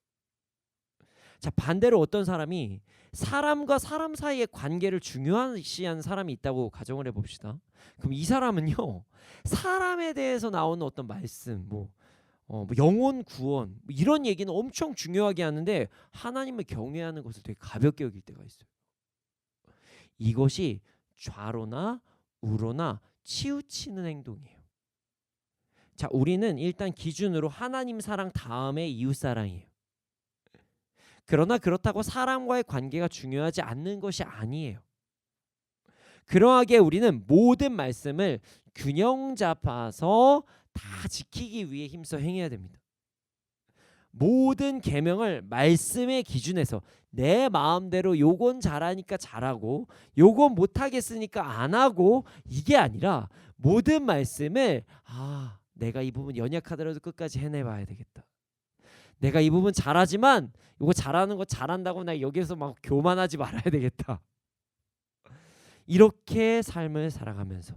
자, 반대로 어떤 사람이 사람과 사람 사이의 관계를 중요시하는 사람이 있다고 가정을 해봅시다. 그럼 이 사람은요, 사람에 대해서 나오는 어떤 말씀, 영혼 구원 이런 얘기는 엄청 중요하게 하는데 하나님을 경외하는 것을 되게 가볍게 여길 때가 있어요. 이것이 좌로나 우로나 치우치는 행동이에요. 자, 우리는 일단 기준으로 하나님 사랑 다음에 이웃 사랑이에요. 그러나 그렇다고 사람과의 관계가 중요하지 않는 것이 아니에요. 그러하기에 우리는 모든 말씀을 균형 잡아서 다 지키기 위해 힘써 행해야 됩니다. 모든 계명을 말씀의 기준에서, 내 마음대로 요건 잘하니까 잘하고 요건 못하겠으니까 안 하고, 이게 아니라 모든 말씀을 내가 이 부분 연약하더라도 끝까지 해내봐야 되겠다. 내가 이 부분 잘하지만 이거 잘하는 거 잘한다고 나 여기서 막 교만하지 말아야 되겠다. 이렇게 삶을 살아가면서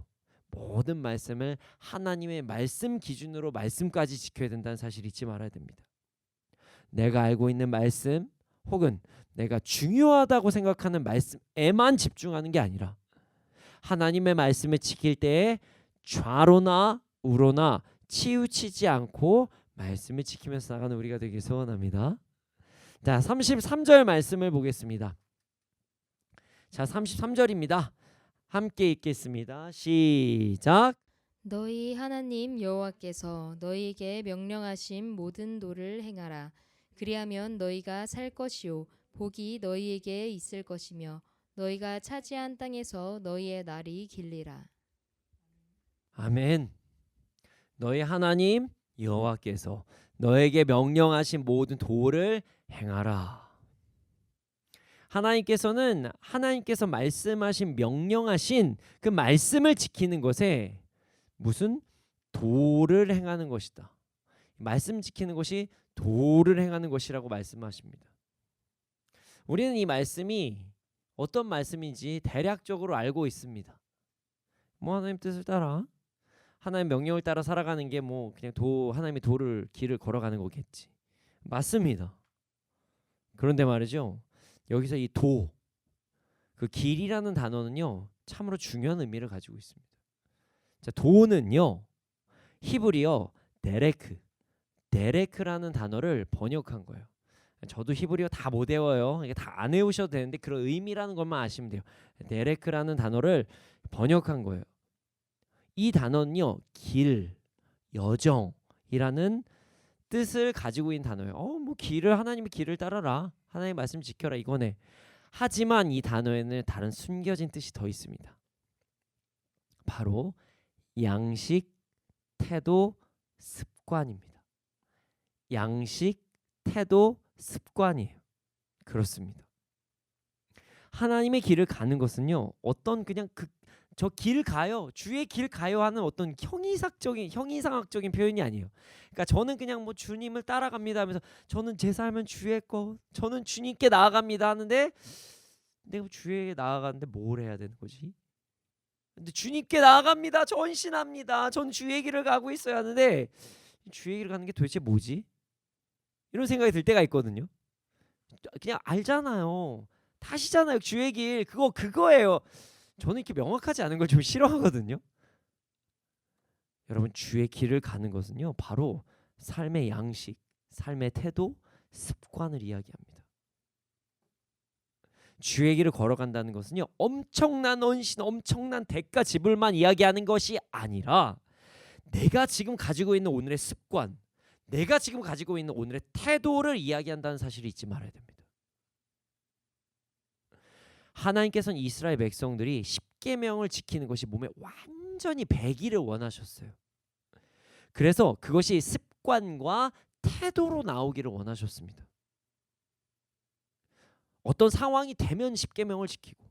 모든 말씀을 하나님의 말씀 기준으로 말씀까지 지켜야 된다는 사실 잊지 말아야 됩니다. 내가 알고 있는 말씀 혹은 내가 중요하다고 생각하는 말씀에만 집중하는 게 아니라 하나님의 말씀을 지킬 때에 좌로나 우로나 치우치지 않고 말씀을 지키면서 나가는 우리가 되길 소원합니다. 자, 33절 말씀을 보겠습니다. 자, 33절입니다. 함께 읽겠습니다. 시작. 너희 하나님 여호와께서 너희에게 명령하신 모든 도를 행하라. 그리하면 너희가 살 것이요 복이 너희에게 있을 것이며 너희가 차지한 땅에서 너희의 날이 길리라. 아멘. 너희 하나님 여호와께서 너에게 명령하신 모든 도를 행하라. 하나님께서 말씀하신 명령하신 그 말씀을 지키는 것에 무슨 도를 행하는 것이다. 말씀 지키는 것이 도를 행하는 것이라고 말씀하십니다. 우리는 이 말씀이 어떤 말씀인지 대략적으로 알고 있습니다. 뭐 하나님 뜻을 따라 하나님 명령을 따라 살아가는 게 뭐 그냥 하나님의 길을 걸어가는 거겠지. 맞습니다. 그런데 말이죠. 여기서 이 그 길이라는 단어는요. 참으로 중요한 의미를 가지고 있습니다. 자, 도는요. 히브리어 데레크라는 단어를 번역한 거예요. 저도 히브리어 다 못 외워요. 이게 다 안 외우셔도 되는데 그런 의미라는 것만 아시면 돼요. 데레크라는 단어를 번역한 거예요. 이 단어는요. 길, 여정이라는 뜻을 가지고 있는 단어예요. 뭐 하나님의 길을 따라라. 하나님의 말씀 지켜라 이거네. 하지만 이 단어에는 다른 숨겨진 뜻이 더 있습니다. 바로 양식, 태도, 습관입니다. 양식, 태도, 습관이에요. 그렇습니다. 하나님의 길을 가는 것은요. 어떤 그냥 저 길 가요. 주의 길 가요 하는 어떤 형이상학적인 표현이 아니에요. 그러니까 저는 그냥 뭐 주님을 따라갑니다 하면서 저는 제 삶은 주의 거, 저는 주님께 나아갑니다 하는데 내가 주에게 나아가는데 뭘 해야 되는 거지? 근데 주님께 나아갑니다. 전신합니다. 전 주의 길을 가고 있어야 하는데 주의 길을 가는 게 도대체 뭐지? 이런 생각이 들 때가 있거든요. 그냥 알잖아요. 다시잖아요. 주의 길 그거예요. 저는 이렇게 명확하지 않은 걸 좀 싫어하거든요. 여러분 주의 길을 가는 것은요. 바로 삶의 양식, 삶의 태도, 습관을 이야기합니다. 주의 길을 걸어간다는 것은요. 엄청난 헌신, 엄청난 대가 지불만 이야기하는 것이 아니라 내가 지금 가지고 있는 오늘의 습관, 내가 지금 가지고 있는 오늘의 태도를 이야기한다는 사실을 잊지 말아야 됩니다. 하나님께서는 이스라엘 백성들이 십계명을 지키는 것이 몸에 완전히 배기를 원하셨어요. 그래서 그것이 습관과 태도로 나오기를 원하셨습니다. 어떤 상황이 되면 십계명을 지키고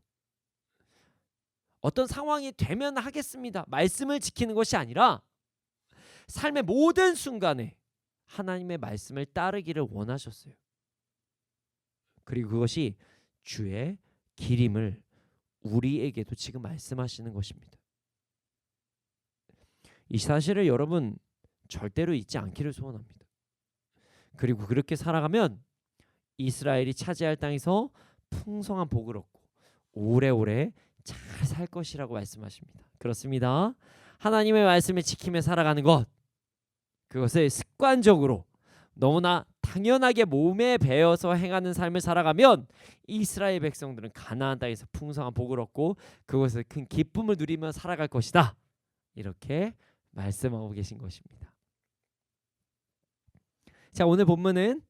어떤 상황이 되면 하겠습니다. 말씀을 지키는 것이 아니라 삶의 모든 순간에 하나님의 말씀을 따르기를 원하셨어요. 그리고 그것이 주의 길임을 우리에게도 지금 말씀하시는 것입니다. 이 사실을 여러분 절대로 잊지 않기를 소원합니다. 그리고 그렇게 살아가면 이스라엘이 차지할 땅에서 풍성한 복을 얻고 오래오래 잘 살 것이라고 말씀하십니다. 그렇습니다. 하나님의 말씀을 지키며 살아가는 것, 그것을 습관적으로 너무나 당연하게 몸에 배어서 행하는 삶을 살아가면 이스라엘 백성들은 가나안 땅에서 풍성한 복을 얻고 그것을 큰 기쁨을 누리며 살아갈 것이다. 이렇게 말씀하고 계신 것입니다. 자, 오늘 본문은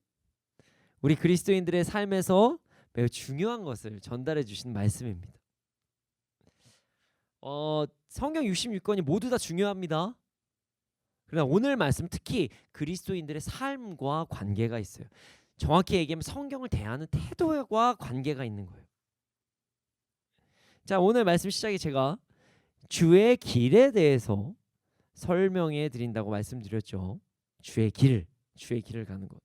우리 그리스도인들의 삶에서 매우 중요한 것을 전달해 주신 말씀입니다. 성경 66권이 모두 다 중요합니다. 그러나 오늘 말씀 특히 그리스도인들의 삶과 관계가 있어요. 정확히 얘기하면 성경을 대하는 태도와 관계가 있는 거예요. 자, 오늘 말씀 시작에 제가 주의 길에 대해서 설명해 드린다고 말씀드렸죠. 주의 길을 가는 것.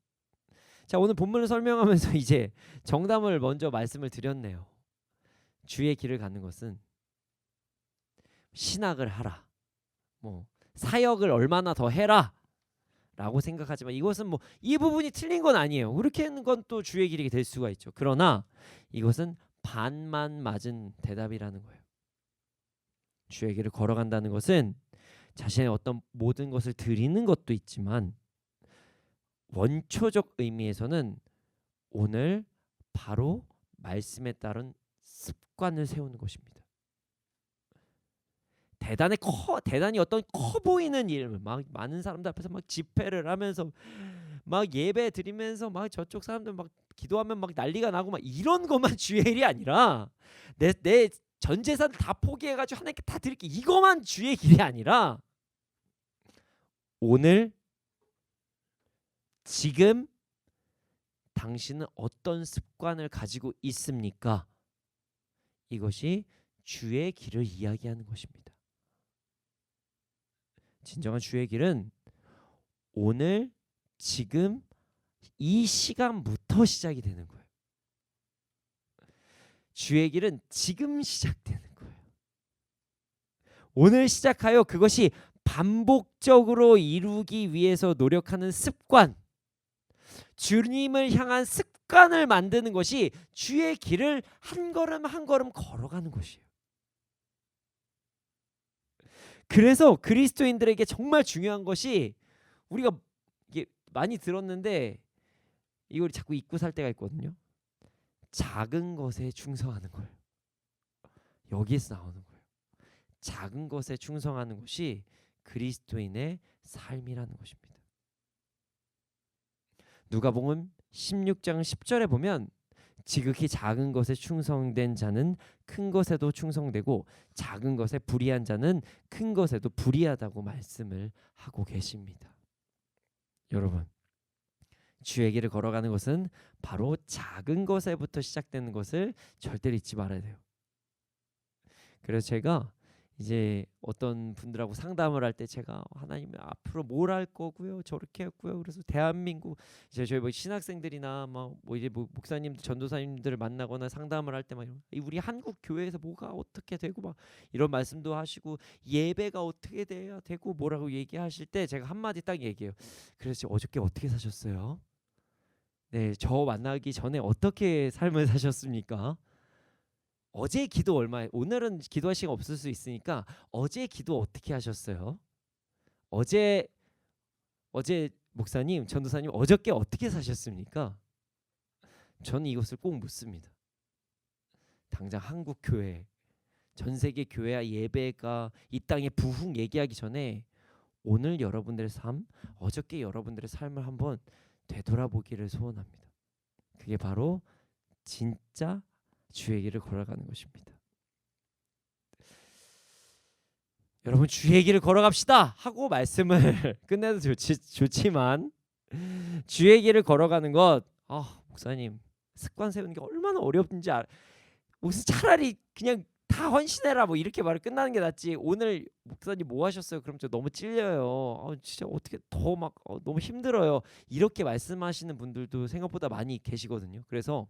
자, 오늘 본문을 설명하면서 이제 정답을 먼저 말씀을 드렸네요. 주의 길을 가는 것은 신학을 하라, 뭐 사역을 얼마나 더 해라, 라고 생각하지만 이것은 뭐 이 부분이 틀린 건 아니에요. 그렇게 하는 건 또 주의 길이 될 수가 있죠. 그러나 이것은 반만 맞은 대답이라는 거예요. 주의 길을 걸어간다는 것은 자신의 어떤 모든 것을 드리는 것도 있지만 원초적 의미에서는 오늘 바로 말씀에 따른 습관을 세우는 것입니다. 대단히 어떤 커 보이는 일, 막 많은 사람들 앞에서 막 집회를 하면서 막 예배 드리면서 막 저쪽 사람들 막 기도하면 막 난리가 나고 막 이런 것만 주의 일이 아니라 내 전 재산을 다 포기해가지고 하나님께 다 드릴게, 이거만 주의 길이 아니라 오늘 지금 당신은 어떤 습관을 가지고 있습니까? 이것이 주의 길을 이야기하는 것입니다. 진정한 주의 길은 오늘 지금 이 시간부터 시작이 되는 거예요. 주의 길은 지금 시작되는 거예요. 오늘 시작하여 그것이 반복적으로 이루기 위해서 노력하는 습관, 주님을 향한 습관을 만드는 것이 주의 길을 한 걸음 한 걸음 걸어가는 것이에요. 그래서 그리스도인들에게 정말 중요한 것이, 우리가 이게 많이 들었는데 이걸 자꾸 잊고 살 때가 있거든요. 작은 것에 충성하는 거예요. 여기에서 나오는 거예요. 작은 것에 충성하는 것이 그리스도인의 삶이라는 것입니다. 누가복음 16장 10절에 보면 지극히 작은 것에 충성된 자는 큰 것에도 충성되고 작은 것에 불의한 자는 큰 것에도 불의하다고 말씀을 하고 계십니다. 여러분, 주의 길을 걸어가는 것은 바로 작은 것에부터 시작되는 것을 절대로 잊지 말아야 돼요. 그래서 제가 이제 어떤 분들하고 상담을 할 때 제가 하나님 앞으로 뭘 할 거고요, 저렇게 했고요. 그래서 대한민국 이제 저희 뭐 신학생들이나 뭐 이제 목사님들, 전도사님들을 만나거나 상담을 할 때 막 우리 한국 교회에서 뭐가 어떻게 되고 막 이런 말씀도 하시고 예배가 어떻게 돼야 되고 뭐라고 얘기하실 때 제가 한마디 딱 얘기해요. 그래서 어저께 어떻게 사셨어요? 네, 저 만나기 전에 어떻게 삶을 사셨습니까? 어제 기도 얼마에, 오늘은 기도할 시간 없을 수 있으니까 어제 기도 어떻게 하셨어요? 어제 목사님, 전도사님 어저께 어떻게 사셨습니까? 저는 이것을 꼭 묻습니다. 당장 한국 교회, 전 세계 교회와 예배가 이 땅의 부흥 얘기하기 전에 오늘 여러분들의 삶, 어저께 여러분들의 삶을 한번 되돌아보기를 소원합니다. 그게 바로 진짜 주의 길을 걸어가는 것입니다. 여러분, 주의 길을 걸어갑시다 하고 말씀을 끝내도 좋지만 주의 길을 걸어가는 것, 목사님 습관 세우는 게 얼마나 어렵든지 무슨 차라리 그냥 다 헌신해라 뭐 이렇게 말을 끝나는 게 낫지. 오늘 목사님 뭐 하셨어요? 그럼 저 너무 찔려요. 진짜 어떻게 더 막 너무 힘들어요. 이렇게 말씀하시는 분들도 생각보다 많이 계시거든요. 그래서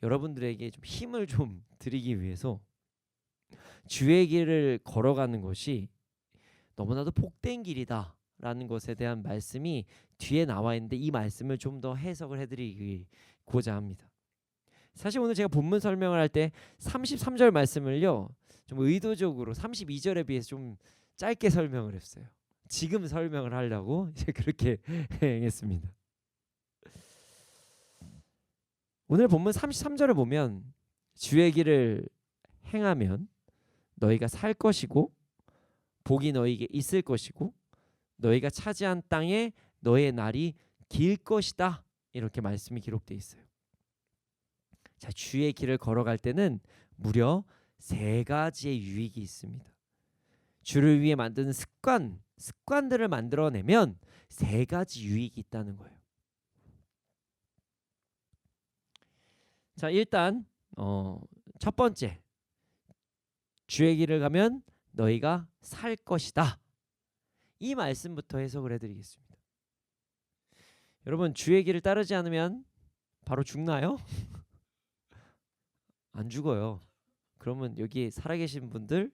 여러분들에게 좀 힘을 좀 드리기 위해서 주의 길을 걸어가는 것이 너무나도 복된 길이다라는 것에 대한 말씀이 뒤에 나와 있는데 이 말씀을 좀 더 해석을 해드리고자 합니다. 사실 오늘 제가 본문 설명을 할 때 33절 말씀을요 좀 의도적으로 32절에 비해서 좀 짧게 설명을 했어요. 지금 설명을 하려고 이제 그렇게 행했습니다. 오늘 본문 33절을 보면 주의 길을 행하면 너희가 살 것이고 복이 너희에게 있을 것이고 너희가 차지한 땅에 너의 날이 길 것이다, 이렇게 말씀이 기록되어 있어요. 자, 주의 길을 걸어갈 때는 무려 3가지의 유익이 있습니다. 주를 위해 만드는 습관들을 만들어내면 3가지 유익이 있다는 거예요. 자, 일단 첫 번째, 주의 길을 가면 너희가 살 것이다. 이 말씀부터 해석을 해드리겠습니다. 여러분, 주의 길을 따르지 않으면 바로 죽나요? 안 죽어요. 그러면 여기 살아계신 분들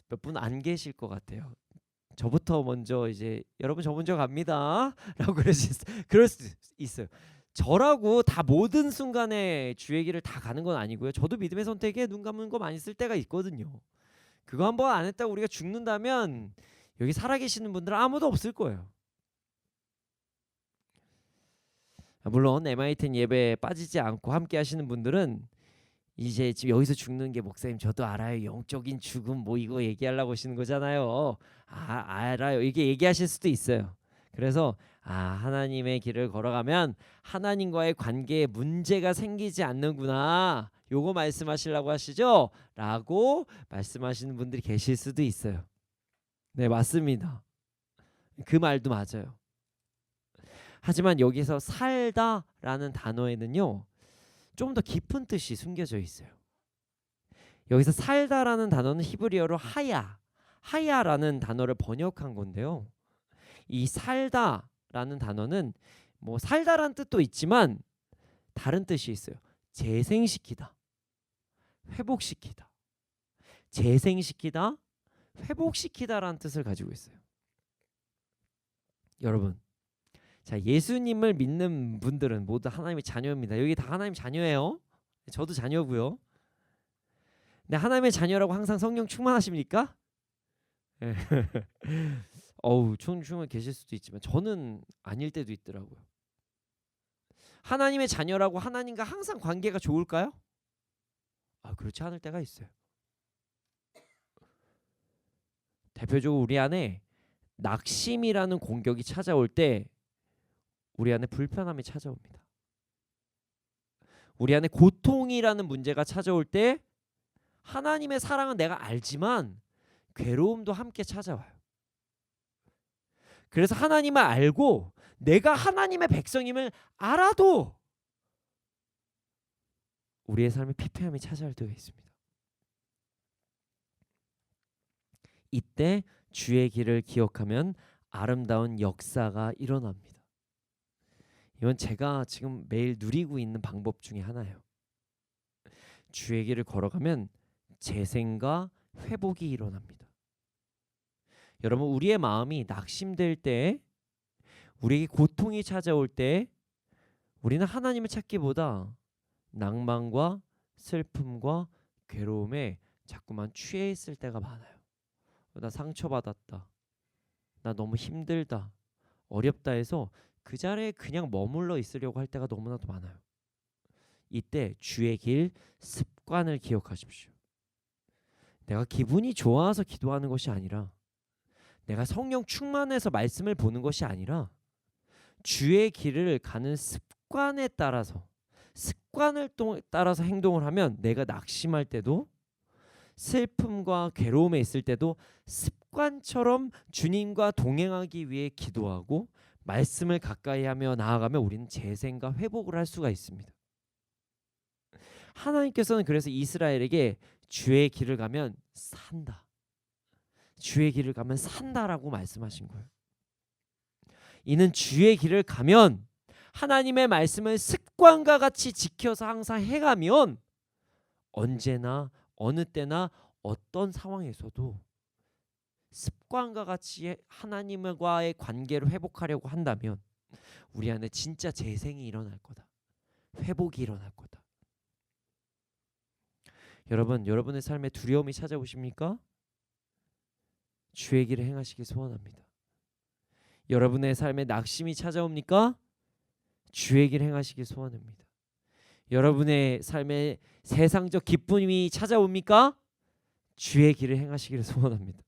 몇 분 안 계실 것 같아요. 저부터 먼저 이제 여러분 저 먼저 갑니다 라고 그럴 수 있어요. 저라고 다 모든 순간에 주의 길을 다 가는 건 아니고요. 저도 믿음의 선택에 눈 감은 거 많이 쓸 때가 있거든요. 그거 한번 안 했다고 우리가 죽는다면 여기 살아계시는 분들은 아무도 없을 거예요. 물론 MIT 예배에 빠지지 않고 함께 하시는 분들은 이제 지금 여기서 죽는 게 목사님 저도 알아요. 영적인 죽음 뭐 이거 얘기하려고 하시는 거잖아요. 알아요. 이게 얘기하실 수도 있어요. 그래서 하나님의 길을 걸어가면 하나님과의 관계에 문제가 생기지 않는구나. 요거 말씀하시려고 하시죠? 라고 말씀하시는 분들이 계실 수도 있어요. 네, 맞습니다. 그 말도 맞아요. 하지만 여기서 살다라는 단어에는요, 좀 더 깊은 뜻이 숨겨져 있어요. 여기서 살다라는 단어는 히브리어로 하야라는 단어를 번역한 건데요. 이 살다라는 단어는 뭐 살다라는 뜻도 있지만 다른 뜻이 있어요. 재생시키다, 회복시키다, 재생시키다, 회복시키다라는 뜻을 가지고 있어요. 여러분, 자, 예수님을 믿는 분들은 모두 하나님의 자녀입니다. 여기 다 하나님 자녀예요. 저도 자녀고요. 근데 하나님의 자녀라고 항상 성령 충만하십니까? 충만 계실 수도 있지만 저는 아닐 때도 있더라고요. 하나님의 자녀라고 하나님과 항상 관계가 좋을까요? 그렇지 않을 때가 있어요. 대표적으로 우리 안에 낙심이라는 공격이 찾아올 때 우리 안에 불편함이 찾아옵니다. 우리 안에 고통이라는 문제가 찾아올 때 하나님의 사랑은 내가 알지만 괴로움도 함께 찾아와요. 그래서 하나님을 알고 내가 하나님의 백성임을 알아도 우리의 삶에 피폐함이 찾아올 때가 있습니다. 이때 주의 길을 기억하면 아름다운 역사가 일어납니다. 이건 제가 지금 매일 누리고 있는 방법 중에 하나예요. 주의 길을 걸어가면 재생과 회복이 일어납니다. 여러분, 우리의 마음이 낙심될 때, 우리에게 고통이 찾아올 때 우리는 하나님을 찾기보다 낭만과 슬픔과 괴로움에 자꾸만 취해 있을 때가 많아요. 나 상처받았다, 나 너무 힘들다, 어렵다 해서 그 자리에 그냥 머물러 있으려고 할 때가 너무나도 많아요. 이때 주의 길 습관을 기억하십시오. 내가 기분이 좋아서 기도하는 것이 아니라, 내가 성령 충만해서 말씀을 보는 것이 아니라 주의 길을 가는 습관에 따라서, 습관을 따라서 행동을 하면 내가 낙심할 때도 슬픔과 괴로움에 있을 때도 습관처럼 주님과 동행하기 위해 기도하고 말씀을 가까이 하며 나아가면 우리는 재생과 회복을 할 수가 있습니다. 하나님께서는 그래서 이스라엘에게 주의 길을 가면 산다, 주의 길을 가면 산다라고 말씀하신 거예요. 이는 주의 길을 가면 하나님의 말씀을 습관과 같이 지켜서 항상 해가면 언제나 어느 때나 어떤 상황에서도 습관과 같이 하나님과의 관계를 회복하려고 한다면 우리 안에 진짜 재생이 일어날 거다, 회복이 일어날 거다. 여러분, 여러분의 삶에 두려움이 찾아오십니까? 주의 길을 행하시길 소원합니다. 여러분의 삶에 낙심이 찾아옵니까? 주의 길 행하시길 소원합니다. 여러분의 삶에 세상적 기쁨이 찾아옵니까? 주의 길을 행하시기를 소원합니다.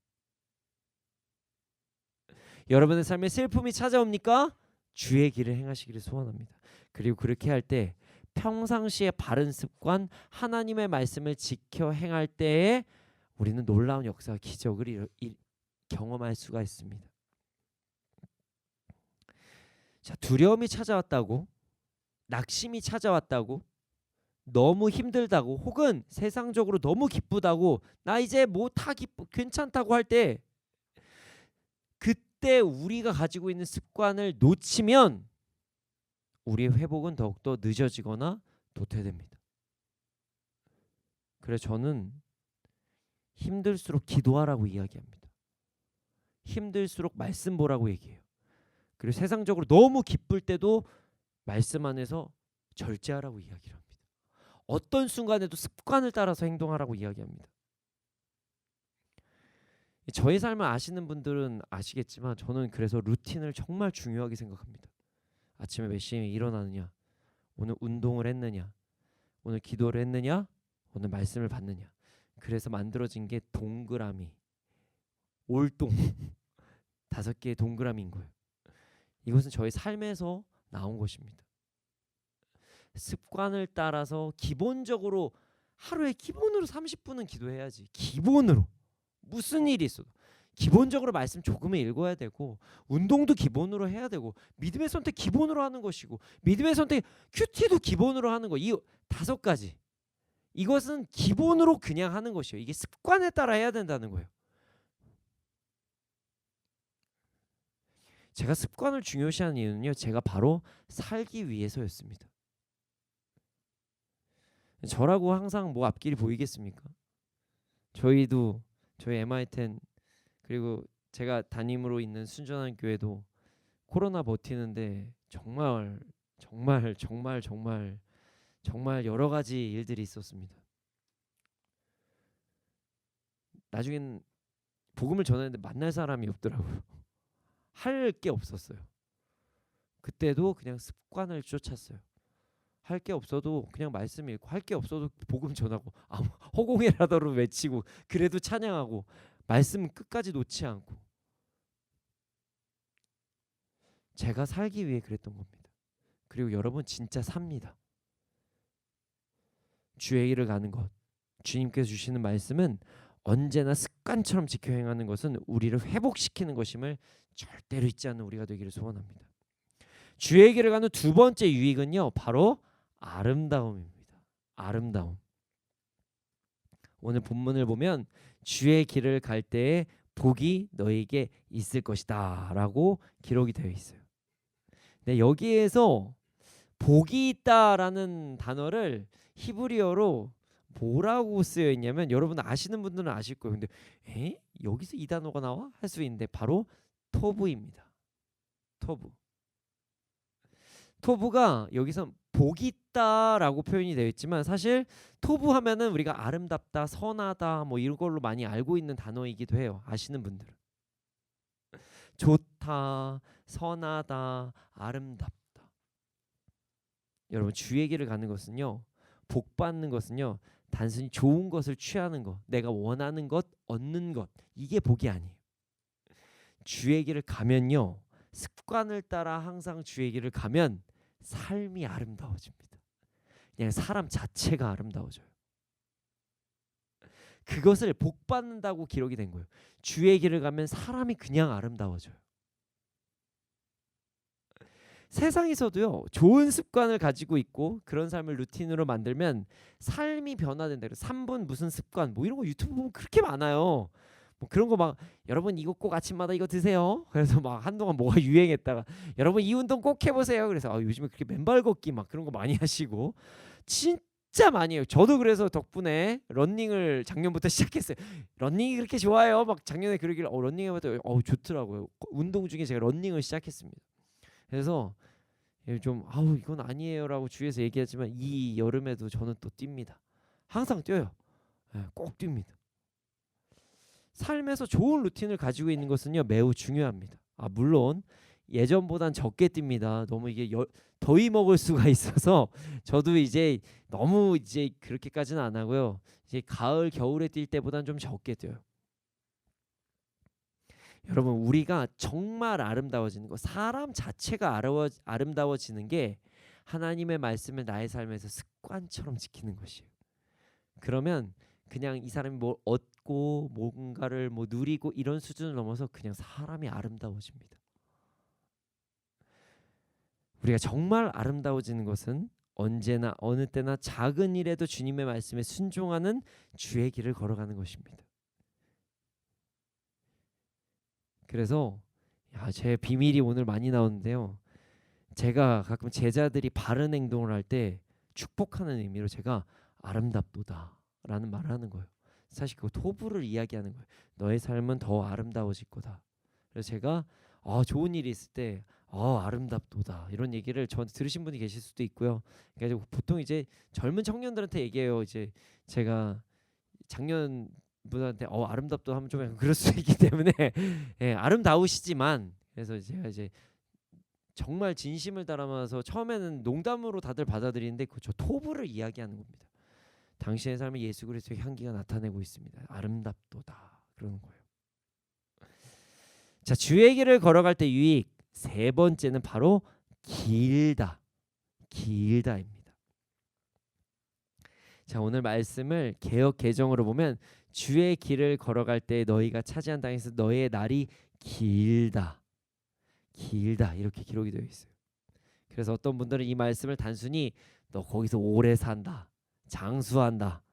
여러분의 삶에 슬픔이 찾아옵니까? 주의 길을 행하시기를 소원합니다. 그리고 그렇게 할 때 평상시의 바른 습관, 하나님의 말씀을 지켜 행할 때에 우리는 놀라운 역사와 기적을 경험할 수가 있습니다. 자, 두려움이 찾아왔다고, 낙심이 찾아왔다고, 너무 힘들다고, 혹은 세상적으로 너무 기쁘다고, 나 이제 뭐 다 괜찮다고 할 때, 그때 우리가 가지고 있는 습관을 놓치면 우리의 회복은 더욱더 늦어지거나 도태됩니다. 그래서 저는 힘들수록 기도하라고 이야기합니다. 힘들수록 말씀 보라고 얘기해요. 그리고 세상적으로 너무 기쁠 때도 말씀 안에서 절제하라고 이야기를 합니다. 어떤 순간에도 습관을 따라서 행동하라고 이야기합니다. 저의 삶을 아시는 분들은 아시겠지만 저는 그래서 루틴을 정말 중요하게 생각합니다. 아침에 몇 시에 일어나느냐, 오늘 운동을 했느냐, 오늘 기도를 했느냐, 오늘 말씀을 받느냐. 그래서 만들어진 게 동그라미, 올동 5개의 동그라미인 거예요. 이것은 저의 삶에서 나온 것입니다. 습관을 따라서 기본적으로 하루에 기본으로 30분은 기도해야지. 기본으로 무슨 일이 있어도 기본적으로 말씀 조금은 읽어야 되고, 운동도 기본으로 해야 되고, 믿음의 선택 기본으로 하는 것이고, 믿음의 선택 큐티도 기본으로 하는 거. 이 5가지 이것은 기본으로 그냥 하는 것이에요. 이게 습관에 따라 해야 된다는 거예요. 제가 습관을 중요시하는 이유는요, 제가 바로 살기 위해서였습니다. 저라고 항상 뭐 앞길이 보이겠습니까? 저희도 저희 MI10 그리고 제가 담임으로 있는 순전한 교회도 코로나 버티는데 정말 여러 가지 일들이 있었습니다. 나중엔 복음을 전했는데 만날 사람이 없더라고요. 할 게 없었어요. 그때도 그냥 습관을 쫓았어요. 할 게 없어도 그냥 말씀 읽고, 할 게 없어도 복음 전하고, 허공에라도로 외치고, 그래도 찬양하고, 말씀은 끝까지 놓지 않고. 제가 살기 위해 그랬던 겁니다. 그리고 여러분 진짜 삽니다. 주의 길을 가는 것, 주님께서 주시는 말씀은 언제나 습관처럼 지켜 행하는 것은 우리를 회복시키는 것임을 절대로 잊지 않는 우리가 되기를 소원합니다. 주의 길을 가는 두 번째 유익은요, 바로 아름다움입니다. 아름다움. 오늘 본문을 보면 주의 길을 갈 때에 복이 너에게 있을 것이다 라고 기록이 되어 있어요. 근데 여기에서 복이 있다라는 단어를 히브리어로 뭐라고 쓰여 있냐면, 여러분 아시는 분들은 아실 거예요. 근데 여기서 이 단어가 나와? 할 수 있는데 바로 토브입니다. 토브. 토브가 여기서 복이 있다라고 표현이 되어 있지만, 사실 토브 하면은 우리가 아름답다, 선하다 뭐 이런 걸로 많이 알고 있는 단어이기도 해요. 아시는 분들은. 좋다, 선하다, 아름답다. 여러분 주의 길을 가는 것은요, 복 받는 것은요, 단순히 좋은 것을 취하는 것, 내가 원하는 것, 얻는 것, 이게 복이 아니에요. 주의 길을 가면요, 습관을 따라 항상 주의 길을 가면 삶이 아름다워집니다. 그냥 사람 자체가 아름다워져요. 그것을 복 받는다고 기록이 된 거예요. 주의 길을 가면 사람이 그냥 아름다워져요. 세상에서도요, 좋은 습관을 가지고 있고 그런 삶을 루틴으로 만들면 삶이 변화된다. 3분 무슨 습관 뭐 이런 거 유튜브 보면 그렇게 많아요. 뭐 그런 거 막, 여러분 이거 꼭 아침마다 이거 드세요. 그래서 막 한동안 뭐가 유행했다가 여러분 이 운동 꼭 해보세요. 그래서 요즘에 그렇게 맨발 걷기 막 그런 거 많이 하시고 진짜 많이 해요. 저도 그래서 덕분에 러닝을 작년부터 시작했어요. 러닝이 그렇게 좋아요. 막 작년에 그러길래 러닝 해봤더니 좋더라고요. 운동 중에 제가 러닝을 시작했습니다. 그래서 좀 이건 아니에요라고 주위에서 얘기하지만 이 여름에도 저는 또 뜁니다. 항상 뛰어요. 꼭 뜁니다. 삶에서 좋은 루틴을 가지고 있는 것은요, 매우 중요합니다. 물론 예전보단 적게 뜁니다. 너무 이게 더위 먹을 수가 있어서 저도 이제 너무 이제 그렇게까지는 안 하고요. 이제 가을 겨울에 뛸 때보단 좀 적게 뛰어요. 여러분 우리가 정말 아름다워지는 거, 사람 자체가 아름다워지는 게 하나님의 말씀을 나의 삶에서 습관처럼 지키는 것이에요. 그러면 그냥 이 사람이 뭘 얻고 뭔가를 뭐 누리고 이런 수준을 넘어서 그냥 사람이 아름다워집니다. 우리가 정말 아름다워지는 것은 언제나 어느 때나 작은 일에도 주님의 말씀에 순종하는 주의 길을 걸어가는 것입니다. 그래서 제 비밀이 오늘 많이 나오는데요, 제가 가끔 제자들이 바른 행동을 할 때 축복하는 의미로 제가 아름답도다 라는 말을 하는 거예요. 사실 그 토부를 이야기하는 거예요. 너의 삶은 더 아름다워질 거다. 그래서 제가 좋은 일이 있을 때 아름답도다 이런 얘기를 저한테 들으신 분이 계실 수도 있고요. 그러니까 보통 이제 젊은 청년들한테 얘기해요. 이제 제가 작년 분한테 아름답도 하면 좀 약간 그럴 수 있기 때문에 예, 아름다우시지만 그래서 제가 이제 정말 진심을 담아서 처음에는 농담으로 다들 받아들이는데 그저 토부를 이야기하는 겁니다. 당신의 삶에 예수 그리스도의 향기가 나타내고 있습니다. 아름답도다 그러는 거예요. 자, 주의 길을 걸어갈 때 유익 세 번째는 바로 길다입니다. 자, 오늘 말씀을 개역 개정으로 보면 주의 길을 걸어갈 때 너희가 차지한 땅에서 너희의 날이 길다 이렇게 기록이 되어 있어요. 그래서 어떤 분들은 이 말씀을 단순히 너 거기서 오래 산다, 장수한다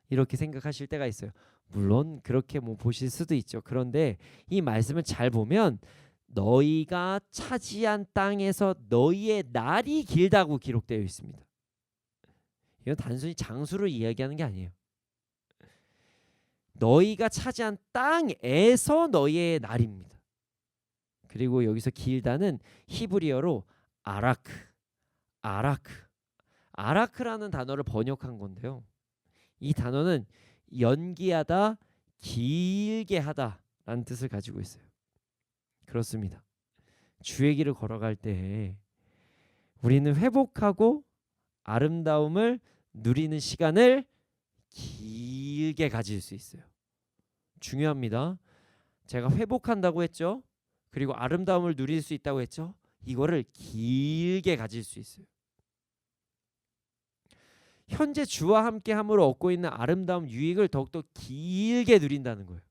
이렇게 생각하실 때가 있어요. 물론 그렇게 뭐 보실 수도 있죠. 그런데 이 말씀을 잘 보면 너희가 차지한 땅에서 너희의 날이 길다고 기록되어 있습니다. 이건 단순히 장수를 이야기하는 게 아니에요. 너희가 차지한 땅에서 너희의 날입니다. 그리고 여기서 길다는 히브리어로 아라크라는 단어를 번역한 건데요. 이 단어는 연기하다, 길게 하다라는 뜻을 가지고 있어요. 그렇습니다. 주의 길을 걸어갈 때 우리는 회복하고 아름다움을 누리는 시간을 길게 가질 수 있어요. 중요합니다. 제가 회복한다고 했죠. 그리고 아름다움을 누릴 수 있다고 했죠. 이거를 길게 가질 수 있어요. 현재 주와 함께 함으로 얻고 있는 아름다움 유익을 더욱더 길게 누린다는 거예요.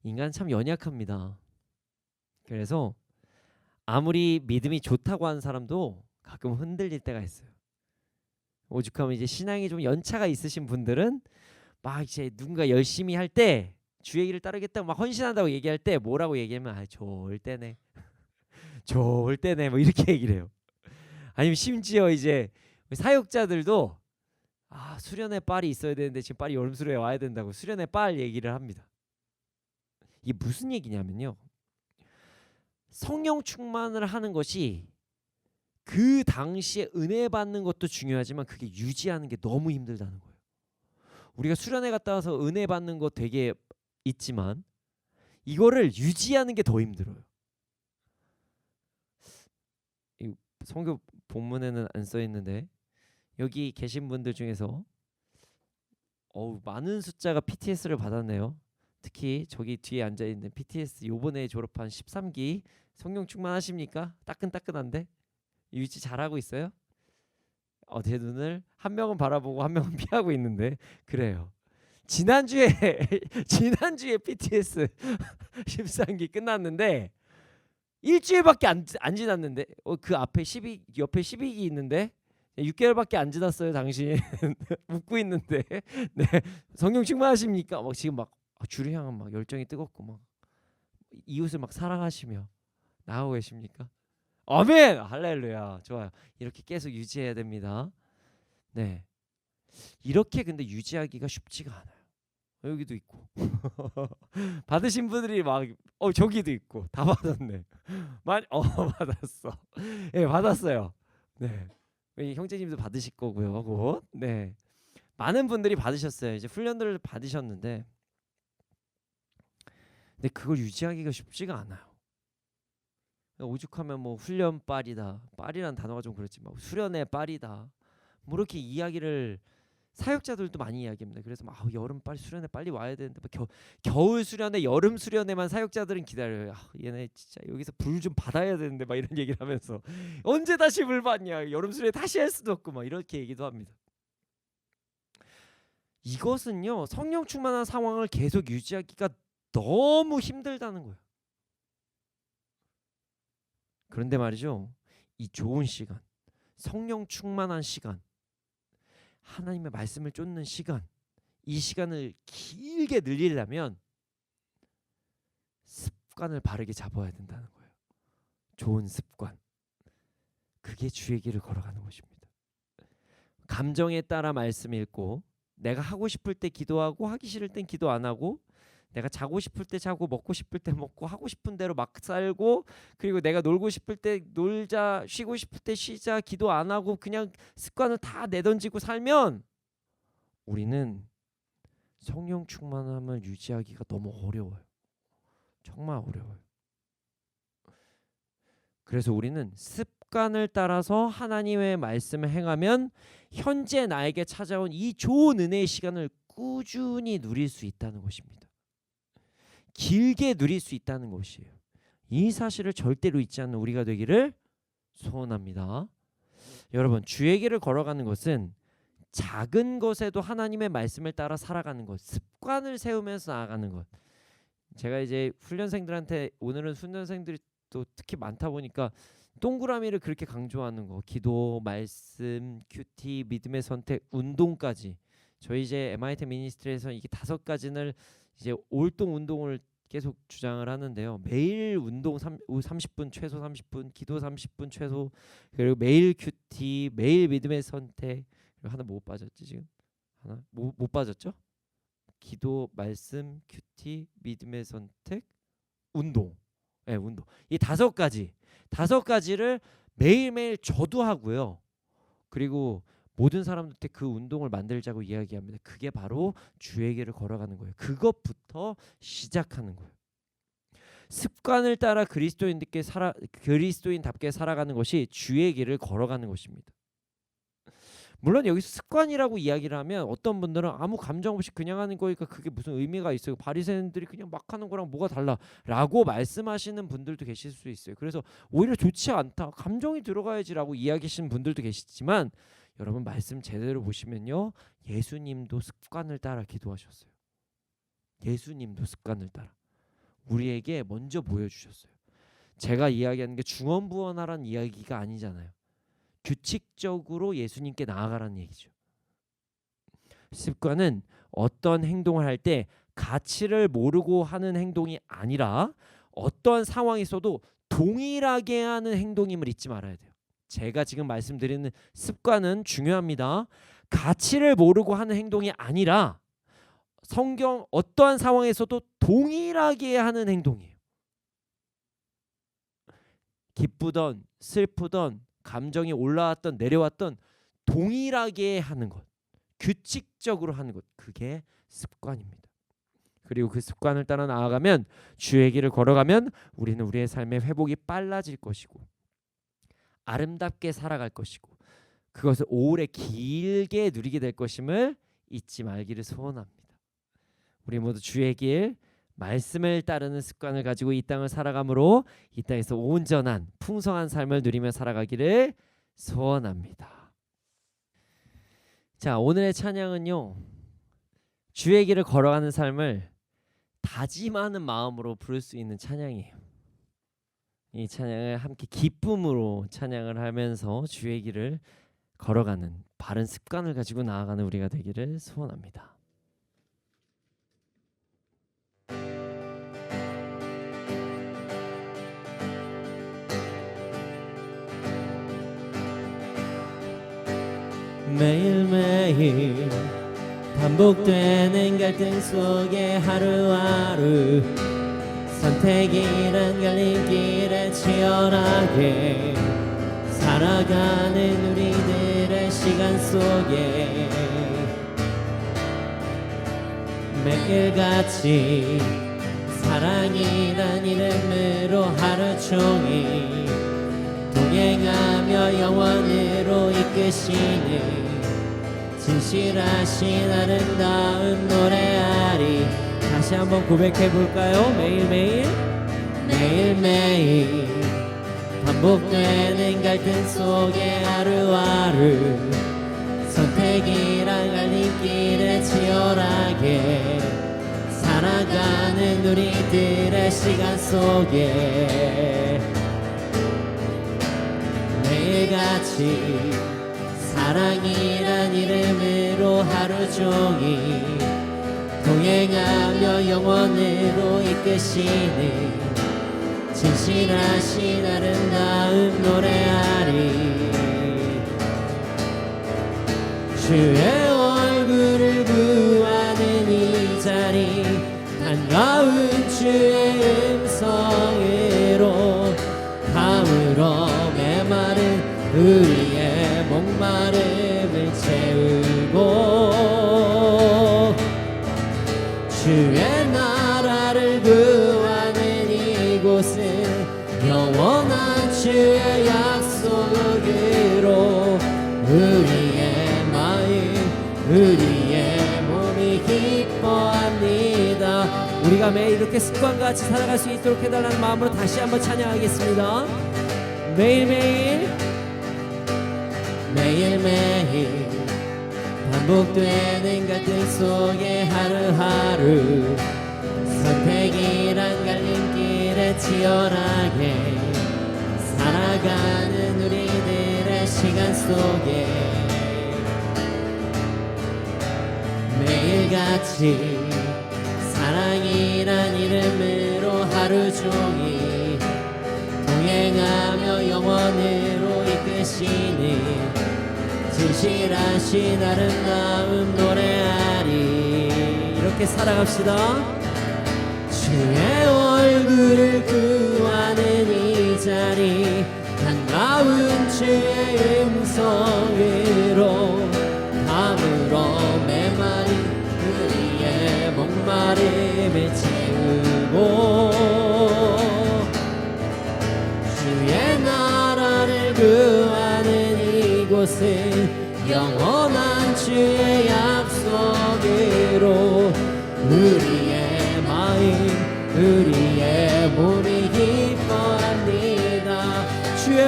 인간 참 연약합니다. 그래서 아무리 믿음이 좋다고 하는 사람도 가끔 흔들릴 때가 있어요. 오죽하면 이제 신앙이 좀 연차가 있으신 분들은 막 이제 누군가 열심히 할 때 주의 길을 따르겠다고 막 헌신한다고 얘기할 때 뭐라고 얘기하면 좋을 때네 좋을 때네 뭐 이렇게 얘기를 해요. 아니면 심지어 이제 사역자들도 수련회 빨이 있어야 되는데 지금 빨리 여름 수련회 와야 된다고 수련회 빨 얘기를 합니다. 이게 무슨 얘기냐면요. 성령 충만을 하는 것이 그 당시에 은혜 받는 것도 중요하지만 그게 유지하는 게 너무 힘들다는 거예요. 우리가 수련회 갔다 와서 은혜 받는 거 되게 있지만 이거를 유지하는 게 더 힘들어요. 이 성경 본문에는 안 써 있는데 여기 계신 분들 중에서 많은 숫자가 PTS를 받았네요. 특히 저기 뒤에 앉아 있는 PTS 요번에 졸업한 13기 성령 충만하십니까? 따끈따끈한데 유지 잘하고 있어요? 제 눈을 한 명은 바라보고 한 명은 피하고 있는데 그래요. 지난주에 PTS 13기 끝났는데 일주일밖에 안 지났는데 그 앞에 옆에 12기 있는데 6개월밖에 안 지났어요. 당신 웃고 있는데 네 성령 충만하십니까? 지금 막 주를 향한 막 열정이 뜨겁고 막 이웃을 막 사랑하시며 나오고 계십니까? 아멘! 할렐루야. 좋아요. 이렇게 계속 유지해야 됩니다. 네. 이렇게 근데 유지하기가 쉽지가 않아요. 여기도 있고 받으신 분들이 막 저기도 있고 다 받았네. 받았어. 예, 받았어요. 네. 형제님도 받으실 거고요. 곧. 네. 많은 분들이 받으셨어요. 이제 훈련들을 받으셨는데 근데 그걸 유지하기가 쉽지가 않아요. 오죽하면 뭐 훈련 빨이다. 빨이란 단어가 좀 그렇지만 수련의 빨이다. 뭐 이렇게 이야기를 사역자들도 많이 이야기합니다. 그래서 막 여름 빨리 수련회 빨리 와야 되는데 겨울 수련회, 여름 수련회만 사역자들은 기다려요. 얘네 진짜 여기서 불 좀 받아야 되는데 막 이런 얘기를 하면서 언제 다시 불 받냐? 여름 수련회 다시 할 수도 없고 막 이렇게 얘기도 합니다. 이것은요 성령 충만한 상황을 계속 유지하기가 너무 힘들다는 거예요. 그런데 말이죠. 이 좋은 시간, 성령 충만한 시간, 하나님의 말씀을 쫓는 시간, 이 시간을 길게 늘리려면 습관을 바르게 잡아야 된다는 거예요. 좋은 습관. 그게 주의 길을 걸어가는 것입니다. 감정에 따라 말씀 읽고 내가 하고 싶을 때 기도하고 하기 싫을 땐 기도 안 하고 내가 자고 싶을 때 자고 먹고 싶을 때 먹고 하고 싶은 대로 막 살고 그리고 내가 놀고 싶을 때 놀자 쉬고 싶을 때 쉬자 기도 안 하고 그냥 습관을 다 내던지고 살면 우리는 성령 충만함을 유지하기가 너무 어려워요. 정말 어려워요. 그래서 우리는 습관을 따라서 하나님의 말씀을 행하면 현재 나에게 찾아온 이 좋은 은혜의 시간을 꾸준히 누릴 수 있다는 것입니다. 길게 누릴 수 있다는 것이에요. 이 사실을 절대로 잊지 않는 우리가 되기를 소원합니다. 여러분, 주의 길을 걸어가는 것은 작은 것에도 하나님의 말씀을 따라 살아가는 것, 습관을 세우면서 나아가는 것. 제가 이제 훈련생들한테 오늘은 훈련생들이 또 특히 많다 보니까 동그라미를 그렇게 강조하는 거, 기도, 말씀, 큐티, 믿음의 선택, 운동까지. 저희 이제 MIT 미니스트리에서 이게 5가지를 이제 올동 운동을 계속 주장을 하는데요. 매일 운동 30분 최소 30분, 기도 30분 최소, 그리고 매일 큐티, 매일 믿음의 선택. 그리고 하나 못 빠졌지 지금? 하나 못 빠졌죠? 기도, 말씀, 큐티, 믿음의 선택, 운동. 네, 운동. 이 5가지를 매일매일 저도 하고요. 그리고 모든 사람들한테 그 운동을 만들자고 이야기합니다. 그게 바로 주의 길을 걸어가는 거예요. 그것부터 시작하는 거예요. 습관을 따라 그리스도인답게 살아가는 것이 주의 길을 걸어가는 것입니다. 물론 여기서 습관이라고 이야기를 하면 어떤 분들은 아무 감정 없이 그냥 하는 거니까 그게 무슨 의미가 있어요. 바리새인들이 그냥 막 하는 거랑 뭐가 달라라고 말씀하시는 분들도 계실 수 있어요. 그래서 오히려 좋지 않다. 감정이 들어가야지라고 이야기하시는 분들도 계시지만 여러분 말씀 제대로 보시면요. 예수님도 습관을 따라 기도하셨어요. 예수님도 습관을 따라 우리에게 먼저 보여주셨어요. 제가 이야기하는 게 중언부언하라는 이야기가 아니잖아요. 규칙적으로 예수님께 나아가라는 얘기죠. 습관은 어떤 행동을 할 때 가치를 모르고 하는 행동이 아니라 어떠한 상황이 있어도 동일하게 하는 행동임을 잊지 말아야 돼요. 제가 지금 말씀드리는 습관은 중요합니다. 가치를 모르고 하는 행동이 아니라 성경 어떠한 상황에서도 동일하게 하는 행동이에요. 기쁘던 슬프던 감정이 올라왔던 내려왔던 동일하게 하는 것, 규칙적으로 하는 것, 그게 습관입니다. 그리고 그 습관을 따라 나아가면 주의 길을 걸어가면 우리는 우리의 삶의 회복이 빨라질 것이고 아름답게 살아갈 것이고 그것을 오래 길게 누리게 될 것임을 잊지 말기를 소원합니다. 우리 모두 주의 길 말씀을 따르는 습관을 가지고 이 땅을 살아가므로 이 땅에서 온전한 풍성한 삶을 누리며 살아가기를 소원합니다. 자, 오늘의 찬양은요. 주의 길을 걸어가는 삶을 다짐하는 마음으로 부를 수 있는 찬양이에요. 이 찬양을 함께 기쁨으로 찬양을 하면서 주의 길을 걸어가는 바른 습관을 가지고 나아가는 우리가 되기를 소원합니다. 매일매일 반복되는 갈등 속에 하루하루 선택이란 갈림길에 치열하게 살아가는 우리들의 시간 속에 매일같이 사랑이란 이름으로 하루 종일 동행하며 영원으로 이끄시는 진실하신 아름다운 노래하리. 다시 한번 고백해볼까요? 매일매일 반복되는 갈등 속에 하루하루 선택이란 갈림길에 치열하게 살아가는 우리들의 시간 속에 매일같이 사랑이란 이름으로 하루 종일 동행하며 영원으로 이끄시는 진실하신 아름다운 노래하리. 주의 얼굴을 구하는 이 자리 한 우리의 목마름을 채우고 주의 나라를 구하는 이곳은 영원한 주의 약속으로 우리의 마음 우리의 몸이 기뻐합니다. 우리가 매일 이렇게 습관과 같이 살아갈 수 있도록 해달라는 마음으로 다시 한번 찬양하겠습니다. 매일매일 매일매일 반복되는 갈등 속에 하루하루 선택이란 갈림길에 치열하게 살아가는 우리들의 시간 속에 매일같이 사랑이란 이름으로 하루 종일 동행하며 영원으로 이끄시는 진실하신 아름다움 노래하리. 이렇게 살아갑시다. 주의 얼굴을 구하는 이 자리 반가운 주의 음성으로 감으로 메마른 우리의 목마름을 채우고 주의 나라를 구하는 이곳은 영원한 주의 약속으로 우리의 마음 우리의 몸이 기뻐합니다. 주의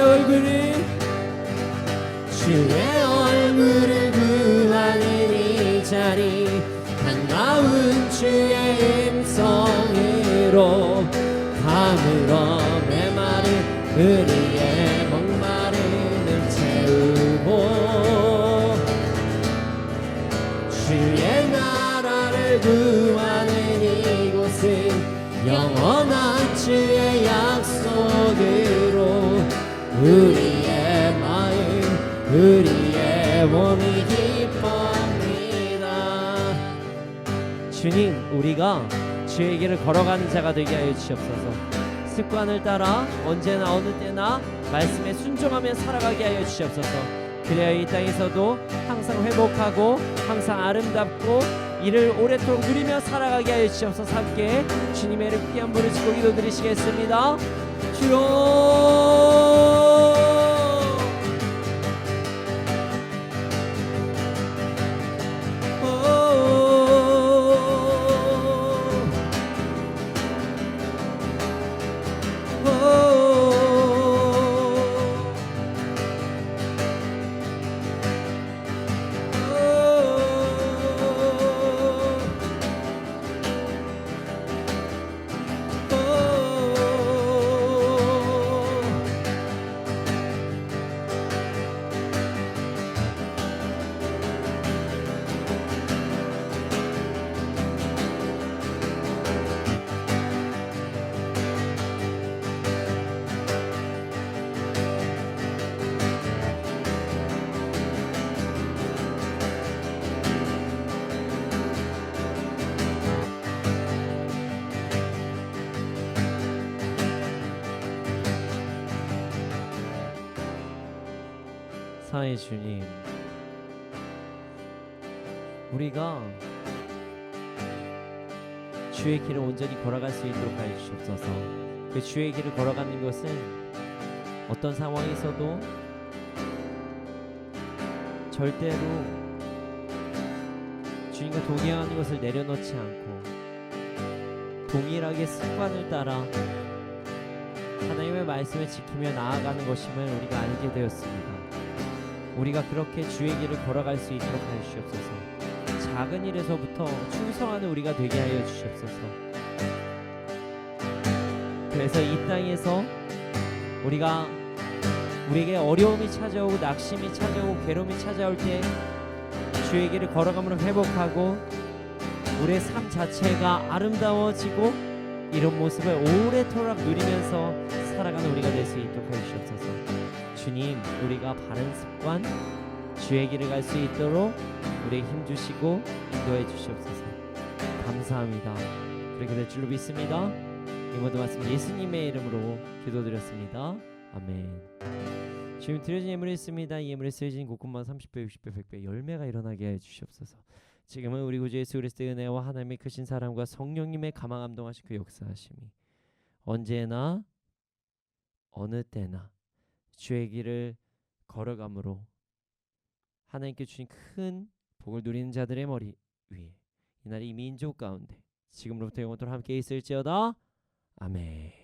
얼굴을 구하는 이 자리 반가운 주의 음성으로 감으로 메마른 우리의 목마름을 채우고 주의 나라를 구하는 이곳은 영원한 주의 약속으로 우리의 마음 우리의 몸이 기뻐합니다. 주님, 우리가 주의 길을 걸어가는 자가 되게 하여 주시옵소서. 습관을 따라 언제나 어느 때나 말씀에 순종하며 살아가게 하여 주시옵소서. 그래야 이 땅에서도 항상 회복하고 항상 아름답고 이를 오랫도록 누리며 살아가게 하여 주시옵소서. 함께 주님의 이름 귀한 부르짖고 기도드리시겠습니다. 주여 사랑의 주님, 우리가 주의 길을 온전히 걸어갈 수 있도록 하여 주시옵소서. 그 주의 길을 걸어가는 것은 어떤 상황에서도 절대로 주님과 동행하는 것을 내려놓지 않고 동일하게 습관을 따라 하나님의 말씀을 지키며 나아가는 것임을 우리가 알게 되었습니다. 우리가 그렇게 주의 길을 걸어갈 수 있도록 하여 주시옵소서. 작은 일에서부터 충성하는 우리가 되게 하여 주시옵소서. 그래서 이 땅에서 우리에게 어려움이 찾아오고 낙심이 찾아오고 괴로움이 찾아올 때 주의 길을 걸어감으로 회복하고 우리의 삶 자체가 아름다워지고 이런 모습을 오래도록 누리면서 살아가는 우리가 될 수 있도록 하여 주시옵소서. 주님, 우리가 바른 습관 주의 길을 갈 수 있도록 우리에게 힘주시고 인도해 주시옵소서. 감사합니다. 그렇게 될 줄로 믿습니다. 이 모든 말씀 예수님의 이름으로 기도드렸습니다. 아멘. 지금 드려진 예물이 있습니다. 이 예물에 쓰여진 곳곳마다 30배, 60배, 100배 열매가 일어나게 해 주시옵소서. 지금은 우리 구주 예수 그리스도의 은혜와 하나님의 크신 사랑과 성령님의 감화 감동하신 그 역사하심이 언제나 어느 때나 주의 길을 걸어감으로 하나님께 주신 큰 복을 누리는 자들의 머리 위에 이날이 이 민족 가운데 지금부터 영원토록 함께 있을지어다. 아멘.